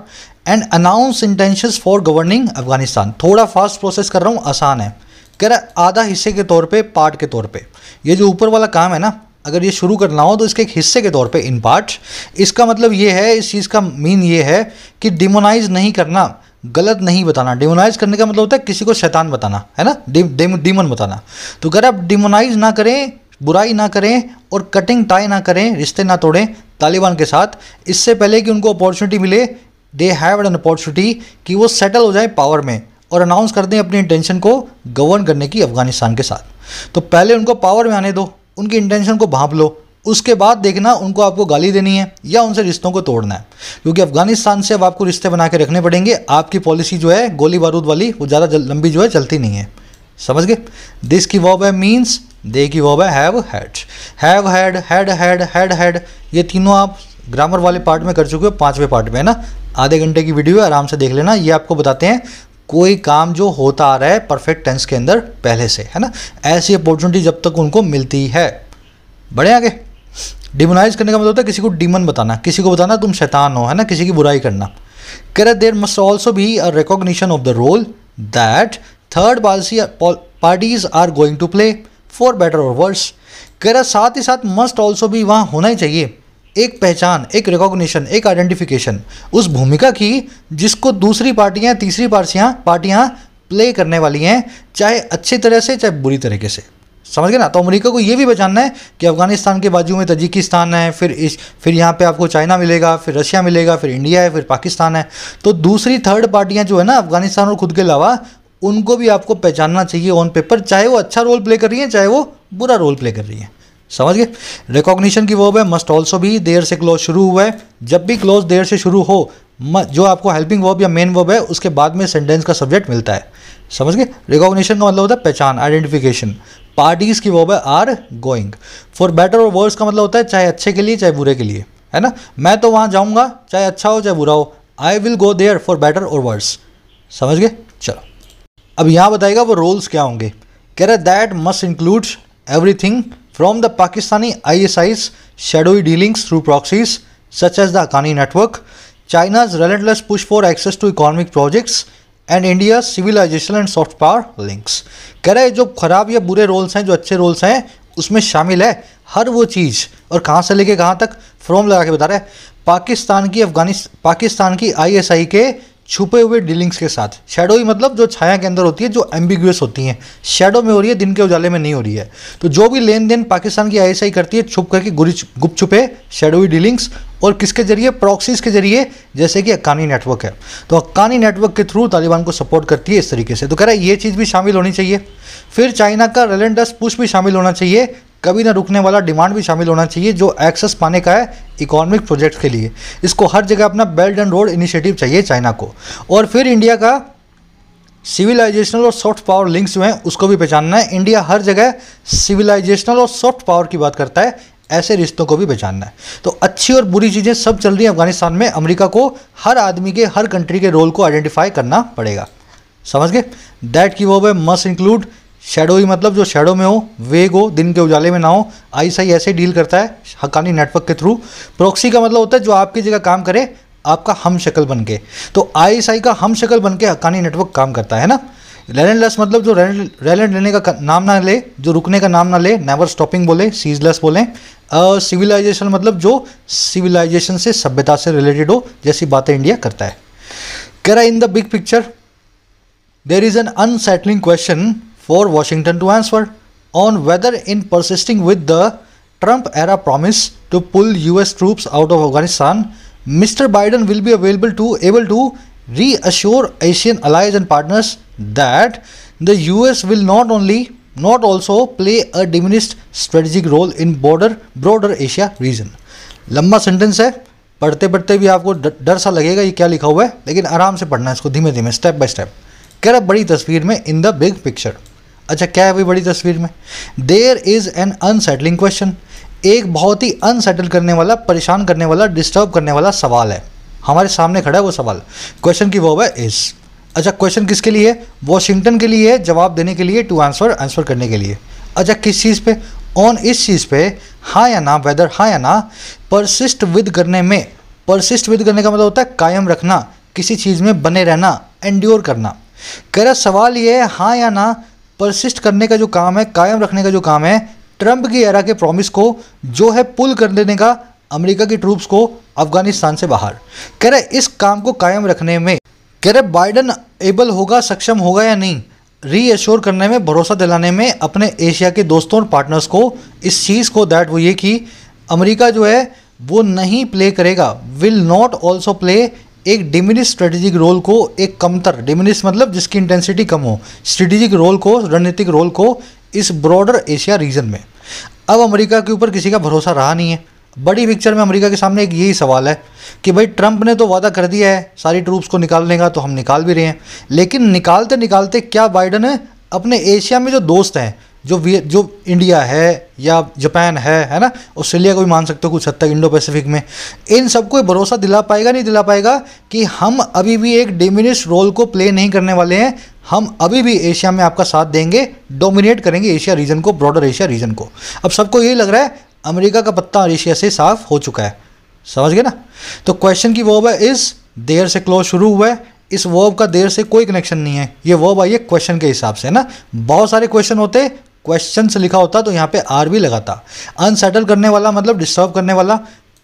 and announce intentions for governing Afghanistan. थोड़ा फास्ट प्रोसेस कर रहा हूँ, आसान है। कह रहा है आधा हिस्से के तौर पे, पार्ट के तौर पे। ये जो ऊपर वाला काम है ना, अगर ये शुरू करना हो तो इसके एक हिस्से के तौर पे, इन पार्ट। इसका मतलब ये है, इस चीज़ का मीन ये है कि डिमोनाइज नहीं करना, गलत नहीं बताना। डिमोनाइज करने का मतलब होता है किसी को शैतान बताना, है ना, डीमन बताना। तो कह रहा है आप डिमोनाइज ना करें, बुराई ना करें और कटिंग टाई ना करें, रिश्ते ना तोड़ें तालिबान के साथ, इससे पहले कि उनको अपॉर्चुनिटी मिले। दे हैव एन अपॉर्चुनिटी कि वो सेटल हो जाए पावर में और अनाउंस कर दें अपनी इंटेंशन को गवर्न करने की अफगानिस्तान के साथ। तो पहले उनको पावर में आने दो, उनकी इंटेंशन को भांप लो, उसके बाद देखना उनको आपको गाली देनी है या उनसे रिश्तों को तोड़ना है। क्योंकि अफगानिस्तान से अब आपको रिश्ते बना के रखने पड़ेंगे। आपकी पॉलिसी जो है गोली बारूद वाली, वो ज़्यादा लंबी जो है चलती नहीं है। समझ गए? दिस की वर्ब है मीन्स, दे की वर्ब है have had. Have had, had had, had had, ये तीनों आप ग्रामर वाले पार्ट में कर चुके हो, 5वें पार्ट में, है ना। आधे घंटे की वीडियो है, आराम से देख लेना। ये आपको बताते हैं कोई काम जो होता आ रहा है परफेक्ट टेंस के अंदर पहले से, है ना, ऐसी अपॉर्चुनिटी जब तक उनको मिलती है। बढ़े आगे। डिमोनाइज करने का मतलब होता है किसी को डीमन बताना, किसी को बताना तुम शैतान हो, है ना, किसी की बुराई करना। कह रहा there must also be a recognition of the role that third parties are going to play for better or worse. कह रहा साथ ही साथ मस्ट ऑल्सो भी वहाँ होना ही चाहिए एक पहचान, एक रिकॉग्निशन, एक आइडेंटिफिकेशन उस भूमिका की जिसको दूसरी पार्टियाँ, तीसरी पार्टियाँ प्ले करने वाली हैं, चाहे अच्छी तरह से चाहे बुरी तरीके से। समझ गए ना। तो अमेरिका को ये भी पहचानना है कि अफगानिस्तान के बाजू में तजिकिस्तान है, फिर यहाँ पे आपको चाइना मिलेगा, फिर रशिया मिलेगा, फिर इंडिया है, फिर पाकिस्तान है। तो दूसरी थर्ड पार्टियाँ जो है ना अफगानिस्तान और खुद के अलावा, उनको भी आपको पहचानना चाहिए ऑन पेपर, चाहे वो अच्छा रोल प्ले कर रही हैं, चाहे वो बुरा रोल प्ले कर रही हैं। समझ गए। रिकॉग्निशन की वर्ब है मस्ट ऑल्सो भी, देयर से क्लोज शुरू हुआ है। जब भी क्लोज देयर से शुरू हो, जो आपको हेल्पिंग वर्ब या मेन वर्ब है उसके बाद में सेंटेंस का सब्जेक्ट मिलता है। समझ गए। रिकॉग्निशन का मतलब होता है पहचान, आइडेंटिफिकेशन। पार्टीज की वर्ब है are going. For better or verse का मतलब होता है चाहे अच्छे के लिए चाहे बुरे के लिए, है ना। मैं तो वहाँ जाऊँगा चाहे अच्छा हो चाहे बुरा हो, I will go there for better or worse. समझ गए। चलो, अब यहाँ बताएगा वो रोल्स क्या होंगे। कह रहा है that must include everything from the Pakistani ISI's shadowy dealings through proxies such as the Haqqani network, China's relentless push for access to economic projects and India's civilization and soft power links। कह रहे हैं जो खराब या बुरे रोल्स हैं, जो अच्छे रोल्स हैं, उसमें शामिल है हर वो चीज़। और कहाँ से लेके कहाँ तक, फ्रॉम लगा के बता रहा है। पाकिस्तान की ISI के छुपे हुए डीलिंग्स के साथ। शैडोई मतलब जो छाया के अंदर होती है, जो एम्बिगुअस होती हैं, शैडो में हो रही है, दिन के उजाले में नहीं हो रही है। तो जो भी लेन देन पाकिस्तान की ISI करती है छुप करके, गुप्त छुपे शैडोई डीलिंग्स, और किसके जरिए, प्रॉक्सीज के जरिए, जैसे कि हक्कानी नेटवर्क है। तो हक्कानी नेटवर्क के थ्रू तालिबान को सपोर्ट करती है इस तरीके से। तो कह रहा है ये चीज़ भी शामिल होनी चाहिए। फिर चाइना का रिलेंटस पुश भी शामिल होना चाहिए, कभी ना रुकने वाला डिमांड भी शामिल होना चाहिए, जो एक्सेस पाने का है इकोनॉमिक प्रोजेक्ट्स के लिए। इसको हर जगह अपना बेल्ट एंड रोड इनिशिएटिव चाहिए चाइना को। और फिर इंडिया का सिविलाइजेशनल और सॉफ्ट पावर लिंक्स जो हैं उसको भी पहचानना है। इंडिया हर जगह सिविलाइजेशनल और सॉफ्ट पावर की बात करता है, ऐसे रिश्तों को भी पहचानना है। तो अच्छी और बुरी चीज़ें सब चल रही हैं अफगानिस्तान में। अमेरिका को हर आदमी के, हर कंट्री के रोल को आइडेंटिफाई करना पड़ेगा। समझ गए। दैट की वर्ब है मस्ट इंक्लूड। शैडोई मतलब जो शैडो में हो, वेग हो, दिन के उजाले में ना हो। ISI ऐसे डील करता है हक्कानी नेटवर्क के थ्रू। प्रॉक्सी का मतलब होता है जो आपकी जगह काम करे, आपका हम शक्ल बन के। तो ISI का हम शक्ल बन के हक्कानी नेटवर्क काम करता है ना। रेलेंटलेस मतलब जो रेलेंट लेने का नाम ना ले, जो रुकने का नाम ना ले, नेवर स्टॉपिंग बोले, सीजलेस बोलें। सिविलाइजेशन मतलब जो सिविलाइजेशन से, सभ्यता से रिलेटेड हो, जैसी बातें इंडिया करता है। कह रहा है in the big picture there is an unsettling question for Washington to answer on whether in persisting with the Trump era promise to pull US troops out of Afghanistan, Mr. Biden will be able to reassure Asian allies and partners that the US will not also play a diminished strategic role in broader Asia region. लंबा सेंटेंस है, पढ़ते पढ़ते भी आपको डर सा लगेगा ये क्या लिखा हुआ है, लेकिन आराम से पढ़ना है इसको धीमे धीमे स्टेप बाय स्टेप। कह रहा बड़ी तस्वीर में इन द बिग पिक्चर। अच्छा क्या है भाई बड़ी तस्वीर में? There is an unsettling question, एक बहुत ही अनसेटल करने वाला, परेशान करने वाला, डिस्टर्ब करने वाला सवाल है हमारे सामने खड़ा है वो सवाल। क्वेश्चन की वर्ब है इज। अच्छा क्वेश्चन किसके लिए है? वॉशिंगटन के लिए है, जवाब देने के लिए, टू आंसर करने के लिए। अच्छा किस चीज़ पे? ऑन इस चीज़ पे, हाँ या ना, वेदर हाँ या ना, परसिस्ट विद करने में, परसिस्ट विद करने का मतलब होता है कायम रखना, किसी चीज़ में बने रहना, एंड्योर करना। कह रहा सवाल ये है हाँ या ना, परसिस्ट करने का जो काम है, कायम रखने का जो काम है, ट्रंप की एरा के प्रॉमिस को जो है पुल कर देने का अमेरिका की ट्रूप्स को अफगानिस्तान से बाहर। कह रहे इस काम को कायम रखने में, कह रहे बाइडन एबल होगा, सक्षम होगा या नहीं रीएश्योर करने में, भरोसा दिलाने में अपने एशिया के दोस्तों और पार्टनर्स को इस चीज़ को, दैट वो ये कि अमेरिका जो है वो नहीं प्ले करेगा, विल नॉट ऑल्सो प्ले एक डिमिनिश स्ट्रेटेजिक रोल को, एक कमतर, डिमिनिश मतलब जिसकी इंटेंसिटी कम हो, स्ट्रेटेजिक रोल को, रणनीतिक रोल को इस ब्रॉडर एशिया रीजन में। अब अमेरिका के ऊपर किसी का भरोसा रहा नहीं है। बड़ी पिक्चर में अमेरिका के सामने एक यही सवाल है कि भाई ट्रंप ने तो वादा कर दिया है सारी ट्रूप्स को निकालने का, तो हम निकाल भी रहे हैं, लेकिन निकालते निकालते क्या बाइडन अपने एशिया में जो दोस्त हैं, जो इंडिया है या जापान है ना, ऑस्ट्रेलिया को भी मान सकते हो कुछ हद तक, इंडो पैसिफिक में, इन सबको भरोसा दिला पाएगा नहीं दिला पाएगा कि हम अभी भी एक डिमिनिश रोल को प्ले नहीं करने वाले हैं, हम अभी भी एशिया में आपका साथ देंगे, डोमिनेट करेंगे एशिया रीजन को, ब्रॉडर एशिया रीजन को। अब सबको यही लग रहा है अमेरिका का पत्ता एशिया से साफ हो चुका है, समझ गए ना? तो क्वेश्चन की वर्ब है इज, देयर से क्लोज शुरू हुआ है, इस वर्ब का देयर से कोई कनेक्शन नहीं है, ये वर्ब आई है क्वेश्चन के हिसाब से ना। बहुत सारे क्वेश्चन होते, क्वेश्चन से लिखा होता तो यहाँ पे आर भी लगा था। अनसेटल करने वाला मतलब डिस्टर्ब करने वाला,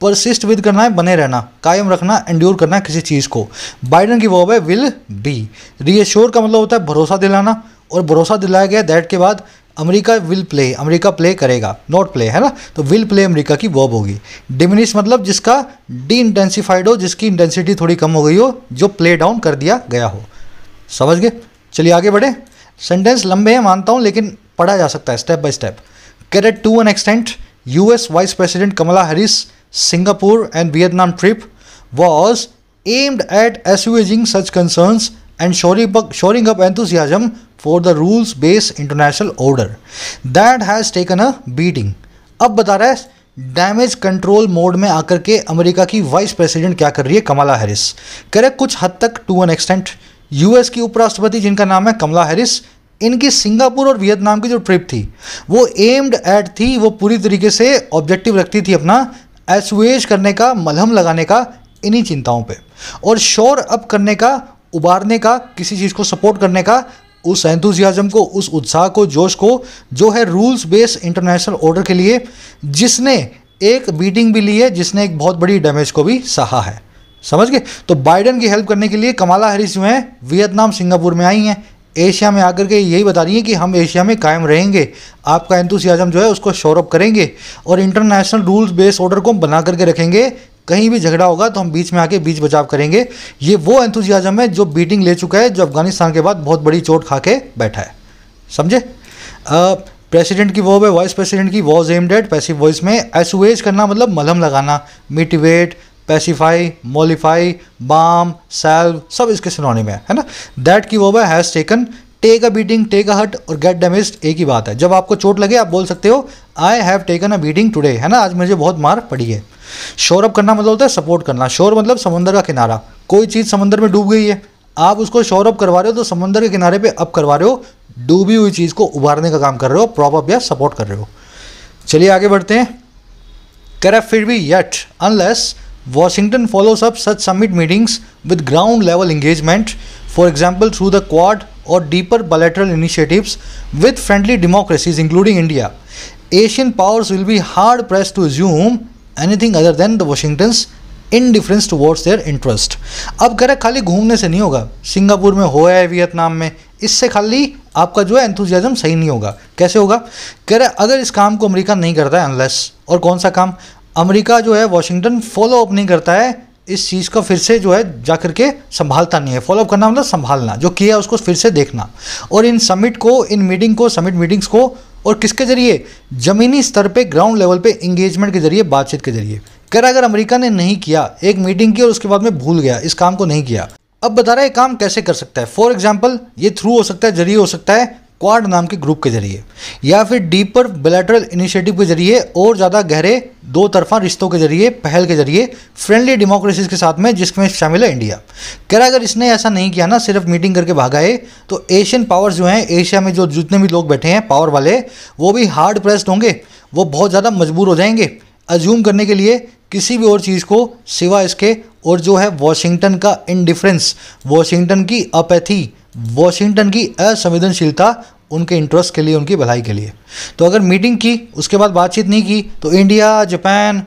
परसिस्ट विद करना है बने रहना, कायम रखना, एंड्योर करना किसी चीज़ को। बाइडन की वर्ब है विल बी। रीअश्योर का मतलब होता है भरोसा दिलाना, और भरोसा दिलाया गया दैट के बाद America will play, America play करेगा, नॉट प्ले है ना, तो विल प्ले अमेरिका की वर्ब होगी। डिमिनिश मतलब जिसका डी इंटेंसिफाइड हो, जिसकी इंटेंसिटी थोड़ी कम हो गई हो, जो प्ले डाउन कर दिया गया हो। समझ गए? चलिए आगे बढ़े। सेंटेंस लंबे हैं मानता हूँ, लेकिन पढ़ा जा सकता है step by step. Caret to an extent US vice president Kamala Harris Singapore and Vietnam trip was aimed at assuaging such concerns and shoring up enthusiasm for the rules-based international order that has taken a beating। अब बता रहा है डैमेज कंट्रोल मोड में आकर के अमेरिका की वाइस प्रेसिडेंट क्या कर रही है कमला हैरिस। कह रहे कुछ हद तक टू एन एक्सटेंट US की उपराष्ट्रपति जिनका नाम है कमला हैरिस, इनकी सिंगापुर और वियतनाम की जो ट्रिप थी वो एम्ड एट थी, वो पूरी तरीके से ऑब्जेक्टिव रखती थी अपना एसुएज करने का, मलहम लगाने का इन्हीं चिंताओं पे, और शोर अप करने का, उबारने का, किसी चीज़ को सपोर्ट करने का, उस एंथुजियाज्म को, उस उत्साह को, जोश को जो है रूल्स बेस्ड इंटरनेशनल ऑर्डर के लिए, जिसने एक बीटिंग भी ली है, जिसने एक बहुत बड़ी डैमेज को भी सहा है। समझ गए? तो बाइडन की हेल्प करने के लिए कमला हैरिस जो है वियतनाम सिंगापुर में आई हैं, एशिया में आकर के यही बता रही है कि हम एशिया में कायम रहेंगे, आपका एंथुसियाज्म जो है उसको शोरअप करेंगे और इंटरनेशनल रूल्स बेस्ड ऑर्डर को बना करके रखेंगे। कहीं भी झगड़ा होगा तो हम बीच में आके बीच बचाव करेंगे। ये वो एंथुसियाज्म है जो बीटिंग ले चुका है, जो अफगानिस्तान के बाद बहुत बड़ी चोट खा के बैठा है। समझे? प्रेसिडेंट की वर्ब है वाइस प्रेसिडेंट की, was aimed at passive voice में, एसुएज करना मतलब मलहम लगाना, मिटिवेट, पैसिफाई, मॉलिफाई, बाम, सैल्व, सब इसके सिनोनिम है ना। दैट की वर्ब है has taken, take a beating, take a hurt or get damaged एक ही बात है। जब आपको चोट लगे आप बोल सकते हो I have taken a beating today, है ना, आज मुझे बहुत मार पड़ी है। शोर अप करना मतलब होता है सपोर्ट करना। शोर मतलब समंदर का किनारा, कोई चीज़ समंदर में डूब गई है, आप उसको शोर अप करवा रहे हो तो समंदर के किनारे पे अप करवा रहे हो, डूबी हुई चीज़ को उबारने का काम कर रहे हो, प्रॉप अप या सपोर्ट कर रहे हो। चलिए आगे बढ़ते हैं। कह रहा फिर भी yet unless Washington follows up such summit meetings with ground level engagement, for example through the Quad or deeper bilateral initiatives with friendly democracies including India, Asian powers will be hard pressed to assume anything other than the Washington's indifference towards their interest। अब कह रहा खाली घूमने से नहीं होगा, सिंगापुर में हो है, वियतनाम में, इससे खाली आपका जो है एंथुजियाज्म सही नहीं होगा। कैसे होगा? कह रहे अगर इस काम को अमेरिका नहीं करता है अनलेस, और कौन सा काम? अमेरिका जो है वाशिंगटन फॉलो अप नहीं करता है इस चीज़ का, फिर से जो है जा करके संभालता नहीं है। फॉलोअप करना मतलब संभालना, जो किया उसको फिर से देखना। और इन समिट को, इन मीटिंग को, समिट मीटिंग्स को, और किसके जरिए? ज़मीनी स्तर पे, ग्राउंड लेवल पे इंगेजमेंट के जरिए, बातचीत के जरिए। कह रहा अगर अमेरिका ने नहीं किया, एक मीटिंग की और उसके बाद में भूल गया, इस काम को नहीं किया, अब बता रहा है काम कैसे कर सकता है। फॉर एग्जाम्पल ये थ्रू हो सकता है, जरिए हो सकता है क्वाड नाम के ग्रुप के जरिए, या फिर डीपर बिलैटरल इनिशिएटिव के जरिए, और ज़्यादा गहरे दो तरफा रिश्तों के जरिए, पहल के जरिए, फ्रेंडली डेमोक्रेसीज के साथ में, जिसमें शामिल है इंडिया। कह रहा अगर इसने ऐसा नहीं किया ना, सिर्फ मीटिंग करके भागा है, तो एशियन पावर्स जो हैं, एशिया में जो जितने भी लोग बैठे हैं पावर वाले, वो भी हार्ड प्रेस्ड होंगे, वो बहुत ज़्यादा मजबूर हो जाएंगे अज्यूम करने के लिए किसी भी और चीज़ को सिवा इसके, और जो है वॉशिंगटन का इनडिफरेंस, वॉशिंगटन की अपैथी, वॉशिंगटन की असंवेदनशीलता उनके इंटरेस्ट के लिए, उनकी भलाई के लिए। तो अगर मीटिंग की, उसके बाद बातचीत नहीं की, तो इंडिया, जापान,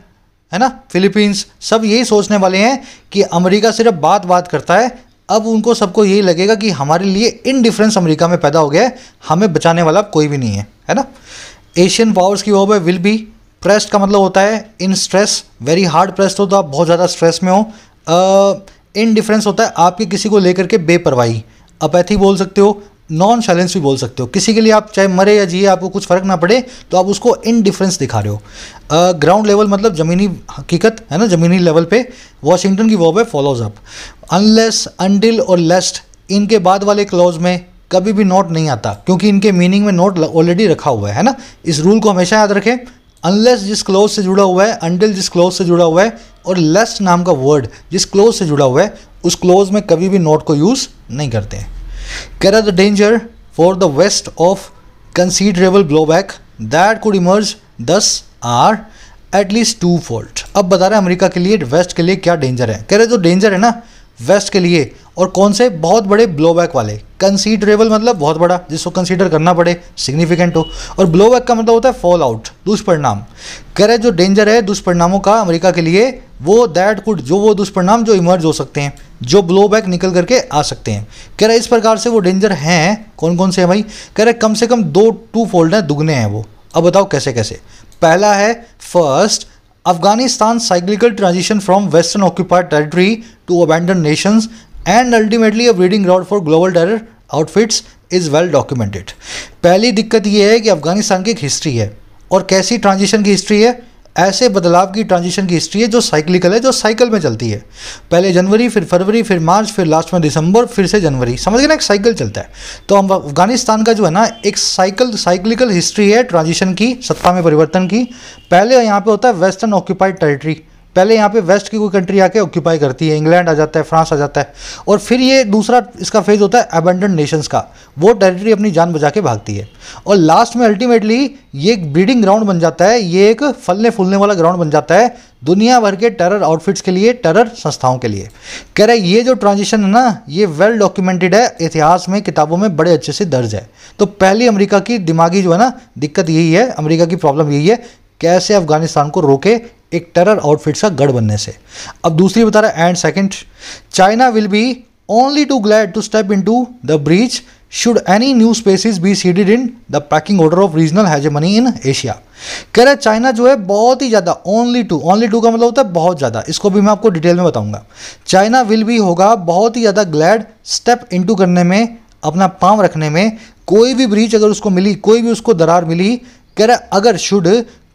है ना, फिलीपींस, सब यही सोचने वाले हैं कि अमेरिका सिर्फ बात करता है। अब उनको सबको यही लगेगा कि हमारे लिए इनडिफरेंस अमेरिका में पैदा हो गया है, हमें बचाने वाला कोई भी नहीं है ना। एशियन पावर्स की वजह विल बी प्रेस्ड का मतलब होता है इन स्ट्रेस, वेरी हार्ड प्रेस्ड हो तो आप बहुत ज़्यादा स्ट्रेस में हो। इनडिफरेंस होता है आपके किसी को लेकर के बेपरवाही, अपैथी बोल सकते हो, नॉन शैलेंस भी बोल सकते हो। किसी के लिए आप चाहे मरे या जिए, आपको कुछ फ़र्क ना पड़े, तो आप उसको इनडिफरेंस दिखा रहे हो। ग्राउंड लेवल मतलब ज़मीनी हकीकत, है ना, ज़मीनी लेवल पे वॉशिंगटन की वो है फॉलोज अप। अनलेस, अनटिल और लेस्ट, इनके बाद वाले क्लॉज में कभी भी नोट नहीं आता, क्योंकि इनके मीनिंग में नोट ऑलरेडी रखा हुआ है ना। इस रूल को हमेशा याद रखें। अनलेस जिस क्लोज से जुड़ा हुआ है, अनटिल जिस क्लोज से जुड़ा हुआ है, और लेस्ट नाम का वर्ड जिस क्लोज से जुड़ा हुआ है, उस क्लोज में कभी भी नोट को यूज़ नहीं करते हैं। कह रहा the danger for the West of considerable blowback that could emerge thus are at least twofold. अब बता रहे हैं अमेरिका के लिए, वेस्ट के लिए क्या डेंजर है। कह रहे जो डेंजर है ना वेस्ट के लिए, और कौन से? बहुत बड़े ब्लोबैक वाले। कंसीडरेबल मतलब बहुत बड़ा, जिसको कंसीडर करना पड़े, सिग्निफिकेंट हो, और ब्लोबैक का मतलब होता है फॉल आउट, दुष्परिणाम। कह रहे जो डेंजर है दुष्परिणामों का अमेरिका के लिए, वो दैट कुड, जो वो दुष्परिणाम जो इमर्ज हो सकते हैं, जो ब्लोबैक निकल करके आ सकते हैं। कह रहे इस प्रकार से वो डेंजर हैं। कौन कौन से हैं भाई? कह रहे कम से कम टू फोल्ड हैं, दुगने हैं वो। अब बताओ कैसे कैसे। पहला है first, Afghanistan cyclical transition from Western occupied territory to abandon nations and ultimately a breeding ground for global terror outfits is well documented. पहली दिक्कत ये है कि अफगानिस्तान की एक हिस्ट्री है, और कैसी ट्रांजिशन की हिस्ट्री है? ऐसे बदलाव की ट्रांजिशन की हिस्ट्री है जो साइक्लिकल है, जो साइकिल में चलती है। पहले जनवरी, फिर फरवरी, फिर मार्च, फिर लास्ट में दिसंबर, फिर से जनवरी। समझ गए ना, एक साइकिल चलता है। तो हम अफगानिस्तान का जो है ना एक साइक्लिकल हिस्ट्री है ट्रांजिशन की, सत्ता में परिवर्तन की। पहले यहाँ पे होता है वेस्टर्न ऑक्यूपाइड टेरिटरी, पहले यहाँ पे वेस्ट की कोई कंट्री आके ऑक्यूपाई करती है, इंग्लैंड आ जाता है, फ्रांस आ जाता है, और फिर ये दूसरा इसका फेज होता है अबैंडन नेशंस का, वो टेरिटरी अपनी जान बचा के भागती है, और लास्ट में अल्टीमेटली ये एक ब्रीडिंग ग्राउंड बन जाता है, ये एक फलने फूलने वाला ग्राउंड बन जाता है दुनिया भर के टेरर आउटफिट्स के लिए, टेरर संस्थाओं के लिए। कह रहे ये जो ट्रांजिशन है ना, ये वेल डॉक्यूमेंटेड है, इतिहास में, किताबों में बड़े अच्छे से दर्ज है। तो पहली अमेरिका की दिमागी जो है ना दिक्कत यही है, अमेरिका की प्रॉब्लम यही है, कैसे अफगानिस्तान को रोके एक टेरर आउटफिट्स का गढ़ बनने से। अब दूसरी बता रहा है, and second, China will be only too glad to step into the breach should any new spaces be ceded in the pecking order of regional hegemony in Asia. कह रहा है चाइना जो है बहुत ही ज़्यादा, ओनली टू का मतलब होता है बहुत ज़्यादा, इसको भी मैं आपको डिटेल में बताऊंगा। चाइना विल बी होगा बहुत ही ज़्यादा ग्लैड स्टेप इनटू करने में, अपना पांव रखने में, कोई भी ब्रीच अगर उसको मिली, कोई भी उसको दरार मिली। कह रहा है अगर शुड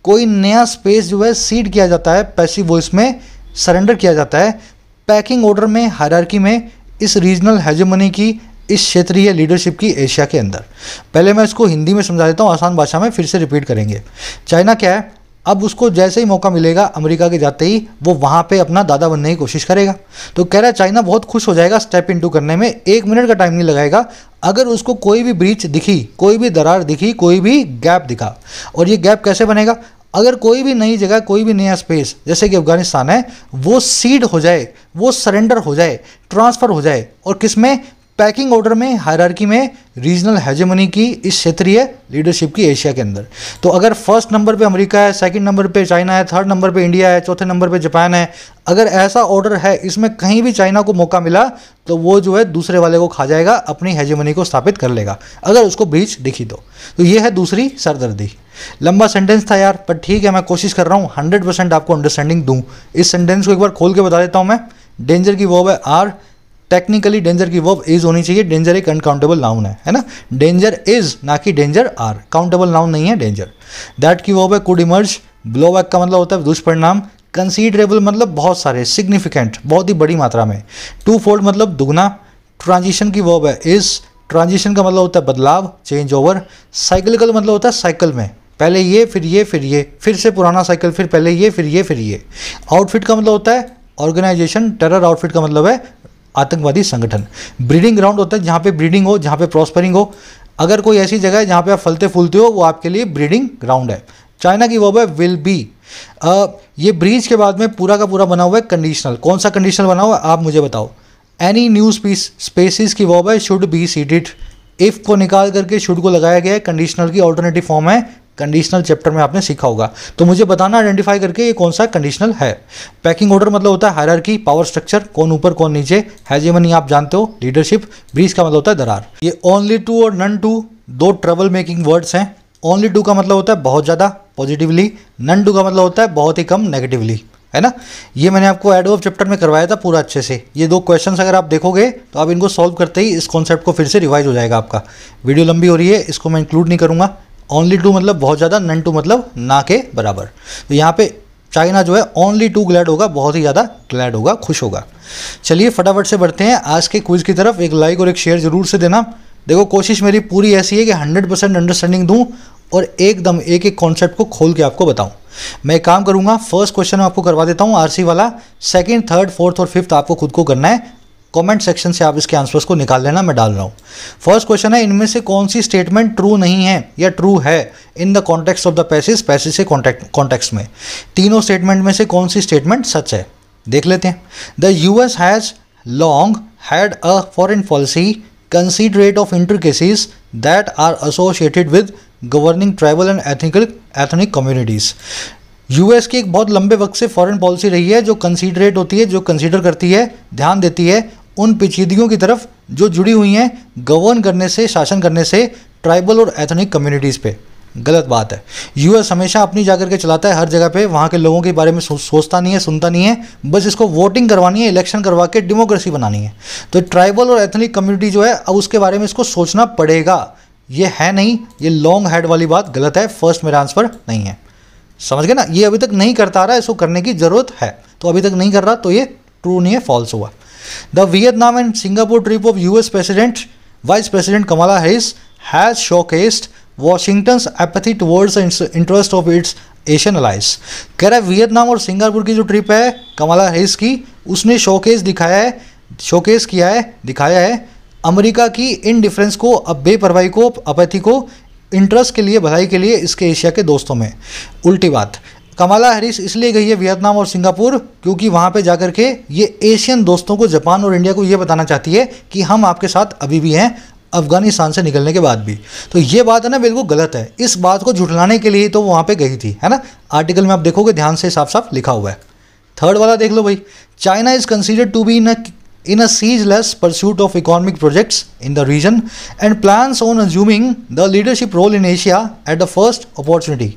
कोई नया स्पेस जो है सीड किया जाता है, पैसिव वॉइस में सरेंडर किया जाता है, पैकिंग ऑर्डर में, हायरार्की में, इस रीजनल हेजेमनी की, इस क्षेत्रीय लीडरशिप की एशिया के अंदर। पहले मैं इसको हिंदी में समझा देता हूँ आसान भाषा में, फिर से रिपीट करेंगे। चाइना क्या है, अब उसको जैसे ही मौका मिलेगा अमेरिका के जाते ही वो वहाँ पे अपना दादा बनने की कोशिश करेगा। तो कह रहा है चाइना बहुत खुश हो जाएगा स्टेप इनटू करने में, 1 मिनट का टाइम नहीं लगाएगा अगर उसको कोई भी ब्रीच दिखी, कोई भी दरार दिखी, कोई भी गैप दिखा। और ये गैप कैसे बनेगा? अगर कोई भी नई जगह, कोई भी नया स्पेस जैसे कि अफगानिस्तान है, वो सीड हो जाए, वो सरेंडर हो जाए, ट्रांसफ़र हो जाए, और किस में? पैकिंग ऑर्डर में, हायरार्की में रीजनल हेजेमनी की इस क्षेत्रीय लीडरशिप की एशिया के अंदर। तो अगर फर्स्ट नंबर पे अमेरिका है, सेकंड नंबर पे चाइना है, थर्ड नंबर पे इंडिया है, चौथे नंबर पे जापान है, अगर ऐसा ऑर्डर है, इसमें कहीं भी चाइना को मौका मिला तो वो जो है दूसरे वाले को खा जाएगा, अपनी हेजेमनी को स्थापित कर लेगा अगर उसको ब्रीच दिखी तो ये है दूसरी सरदर्दी। लंबा सेंटेंस था यार, पर ठीक है, मैं कोशिश कर रहा हूँ 100% आपको अंडरस्टैंडिंग दूँ। इस सेंटेंस को एक बार खोल के बता देता हूँ मैं। डेंजर की वर्ब है आर, टेक्निकली डेंजर की वर्ब इज होनी चाहिए। डेंजर एक अनकाउंटेबल नाउन है ना। डेंजर इज, ना कि डेंजर आर, काउंटेबल नाउन नहीं है डेंजर। दैट की वर्ब है कुड इमर्ज। ब्लोबैक का मतलब होता है दुष्परिणाम। कंसीडरेबल मतलब बहुत सारे, सिग्निफिकेंट बहुत ही बड़ी मात्रा में। टू फोल्ड मतलब दुगना। ट्रांजिशन की वर्ब है इज। ट्रांजिशन का मतलब होता है बदलाव, चेंज ओवर। साइक्लिकल मतलब होता है साइकिल में, पहले ये फिर ये फिर ये, फिर से पुराना साइकिल, फिर पहले ये फिर ये फिर ये। आउटफिट का मतलब होता है ऑर्गेनाइजेशन। टेरर आउटफिट का मतलब है आतंकवादी संगठन। ब्रीडिंग ग्राउंड होता है जहाँ पे ब्रीडिंग हो, जहाँ पे प्रॉस्परिंग हो। अगर कोई ऐसी जगह है जहाँ पे आप फलते फूलते हो, वो आपके लिए ब्रीडिंग ग्राउंड है। चाइना की वर्ब है विल बी। ये ब्रीच के बाद में पूरा का पूरा बना हुआ है कंडीशनल। कौन सा कंडीशनल बना हुआ है आप मुझे बताओ। एनी न्यू स्पेसिस की वर्ब है शुड बी सीटेड। इफ को निकाल करके शुड को लगाया गया है, कंडीशनल की ऑल्टरनेटिव फॉर्म है। कंडीशनल चैप्टर में आपने सीखा होगा, तो मुझे बताना आइडेंटिफाई करके ये कौन सा कंडीशनल है। पैकिंग ऑर्डर मतलब होता है हायरार्की, पावर स्ट्रक्चर, कौन ऊपर कौन नीचे। हेजेमनी आप जानते हो, लीडरशिप। ब्रीच का मतलब होता है दरार। ये ओनली टू और नन टू दो ट्रबल मेकिंग वर्ड्स हैं। ओनली टू का मतलब होता है बहुत ज़्यादा पॉजिटिवली, नन टू का मतलब होता है बहुत ही कम नेगेटिवली, है ना। ये मैंने आपको एडवर्ब चैप्टर में करवाया था पूरा अच्छे से। ये दो क्वेश्चंस अगर आप देखोगे तो आप इनको सॉल्व करते ही इस कॉन्सेप्ट को फिर से रिवाइज हो जाएगा आपका। वीडियो लंबी हो रही है, इसको मैं इंक्लूड नहीं करूँगा। ओनली टू मतलब बहुत ज़्यादा, नन टू मतलब ना के बराबर। तो यहाँ पे चाइना जो है ओनली टू ग्लैड होगा, बहुत ही ज़्यादा ग्लैड होगा, खुश होगा। चलिए फटाफट से बढ़ते हैं आज के क्विज की तरफ। एक लाइक और एक शेयर जरूर से देना। देखो कोशिश मेरी पूरी ऐसी है कि 100% अंडरस्टैंडिंग दूँ और एकदम एक एक कॉन्सेप्ट को खोल के आपको बताऊँ। मैं एक काम करूँगा, फर्स्ट क्वेश्चन मैं आपको करवा देता हूँ आरसी वाला। सेकेंड, थर्ड, फोर्थ और फिफ्थ आपको खुद को करना है। कमेंट सेक्शन से आप इसके आंसर्स को निकाल लेना, मैं डाल रहा हूँ। फर्स्ट क्वेश्चन है, इनमें से कौन सी स्टेटमेंट ट्रू नहीं है या ट्रू है in the context of the passage. Passage से कॉन्टेक्स्ट में तीनों स्टेटमेंट में से कौन सी स्टेटमेंट सच है, देख लेते हैं। The US has long had a foreign policy considerate of interests that are associated with governing tribal and ethnic communities. US की एक बहुत लंबे वक्त से फॉरेन पॉलिसी रही है जो कंसीडरेट होती है, जो कंसीडर करती है, ध्यान देती है उन पेचीदगियों की तरफ जो जुड़ी हुई हैं गवर्न करने से, शासन करने से ट्राइबल और एथनिक कम्युनिटीज़ पे। गलत बात है। यूएस हमेशा अपनी जाकर के चलाता है हर जगह पे, वहाँ के लोगों के बारे में सोचता नहीं है, सुनता नहीं है, बस इसको वोटिंग करवानी है, इलेक्शन करवा के डेमोक्रेसी बनानी है। तो ट्राइबल और एथनिक कम्युनिटी जो है, अब उसके बारे में इसको सोचना पड़ेगा। ये है नहीं, ये लॉन्ग हैड वाली बात गलत है, फर्स्ट मेरा आंसर नहीं है। समझ गए ना, ये अभी तक नहीं करता रहा, इसको करने की जरूरत है, तो अभी तक नहीं कर रहा, तो ये ट्रू नहीं है, फॉल्स हुआ। The Vietnam and Singapore trip of US president vice president Kamala Harris has showcased Washington's apathy towards interest of its Asian allies. कह रहा है वियतनाम और सिंगापुर की जो ट्रिप है कमला हैरिस की, उसने शोकेस किया है, दिखाया है अमेरिका की इनडिफरेंस को, अब बेपरवाही को, अपैथी को, इंटरेस्ट के लिए, भलाई के लिए इसके एशिया के दोस्तों में। उल्टी बात, कमला हैरिस इसलिए गई है वियतनाम और सिंगापुर क्योंकि वहाँ पे जाकर के ये एशियन दोस्तों को, जापान और इंडिया को ये बताना चाहती है कि हम आपके साथ अभी भी हैं, अफगानिस्तान से निकलने के बाद भी। तो ये बात है ना, बिल्कुल गलत है। इस बात को झुठलाने के लिए तो वो वहाँ पे गई थी, है ना। आर्टिकल में आप देखोगे ध्यान से साफ साफ लिखा हुआ है। थर्ड वाला देख लो भाई, China is considered to be in a ceaseless pursuit of economic projects in the region and plans on assuming the leadership role in Asia at the first opportunity।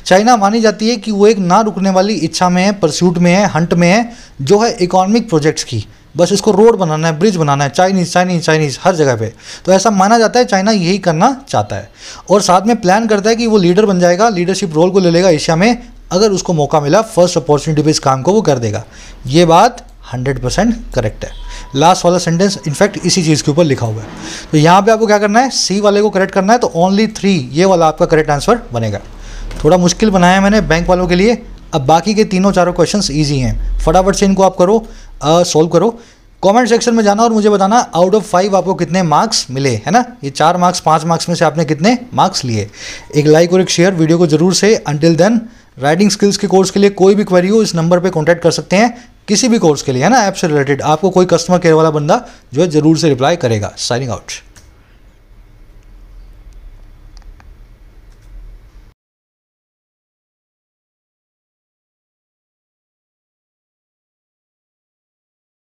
China मानी जाती है कि वो एक ना रुकने वाली इच्छा में है, परस्यूट में है, हंट में है, जो है इकोनॉमिक प्रोजेक्ट्स की। बस इसको रोड बनाना है, ब्रिज बनाना है, चाइनीज़ हर जगह पे। तो ऐसा माना जाता है चाइना यही करना चाहता है और साथ में प्लान करता है कि वो लीडर बन जाएगा, लीडरशिप रोल को ले लेगा एशिया में। अगर उसको मौका मिला फर्स्ट अपॉर्चुनिटी पे इस काम को वो कर देगा। ये बात 100% करेक्ट है। लास्ट वाला सेंटेंस इनफैक्ट इसी चीज़ के ऊपर लिखा हुआ है। तो यहाँ पे आपको क्या करना है, सी वाले को करेक्ट करना है, तो ओनली 3 ये वाला आपका करेक्ट आंसर बनेगा। थोड़ा मुश्किल बनाया है मैंने बैंक वालों के लिए, अब बाकी के तीनों चारों क्वेश्चंस इजी हैं, फटाफट से इनको आप करो, सॉल्व करो। कमेंट सेक्शन में जाना और मुझे बताना आउट ऑफ 5 आपको कितने मार्क्स मिले, है ना। ये 4 मार्क्स 5 मार्क्स में से आपने कितने मार्क्स लिए। एक लाइक और एक शेयर वीडियो को जरूर से। अंटिल देन, राइटिंग स्किल्स के कोर्स के लिए कोई भी क्वेरी हो इस नंबर पर कॉन्टैक्ट कर सकते हैं। किसी भी कोर्स के लिए, है ना, ऐप से रिलेटेड आपको कोई कस्टमर केयर वाला बंदा जो है ज़रूर से रिप्लाई करेगा। Signing out.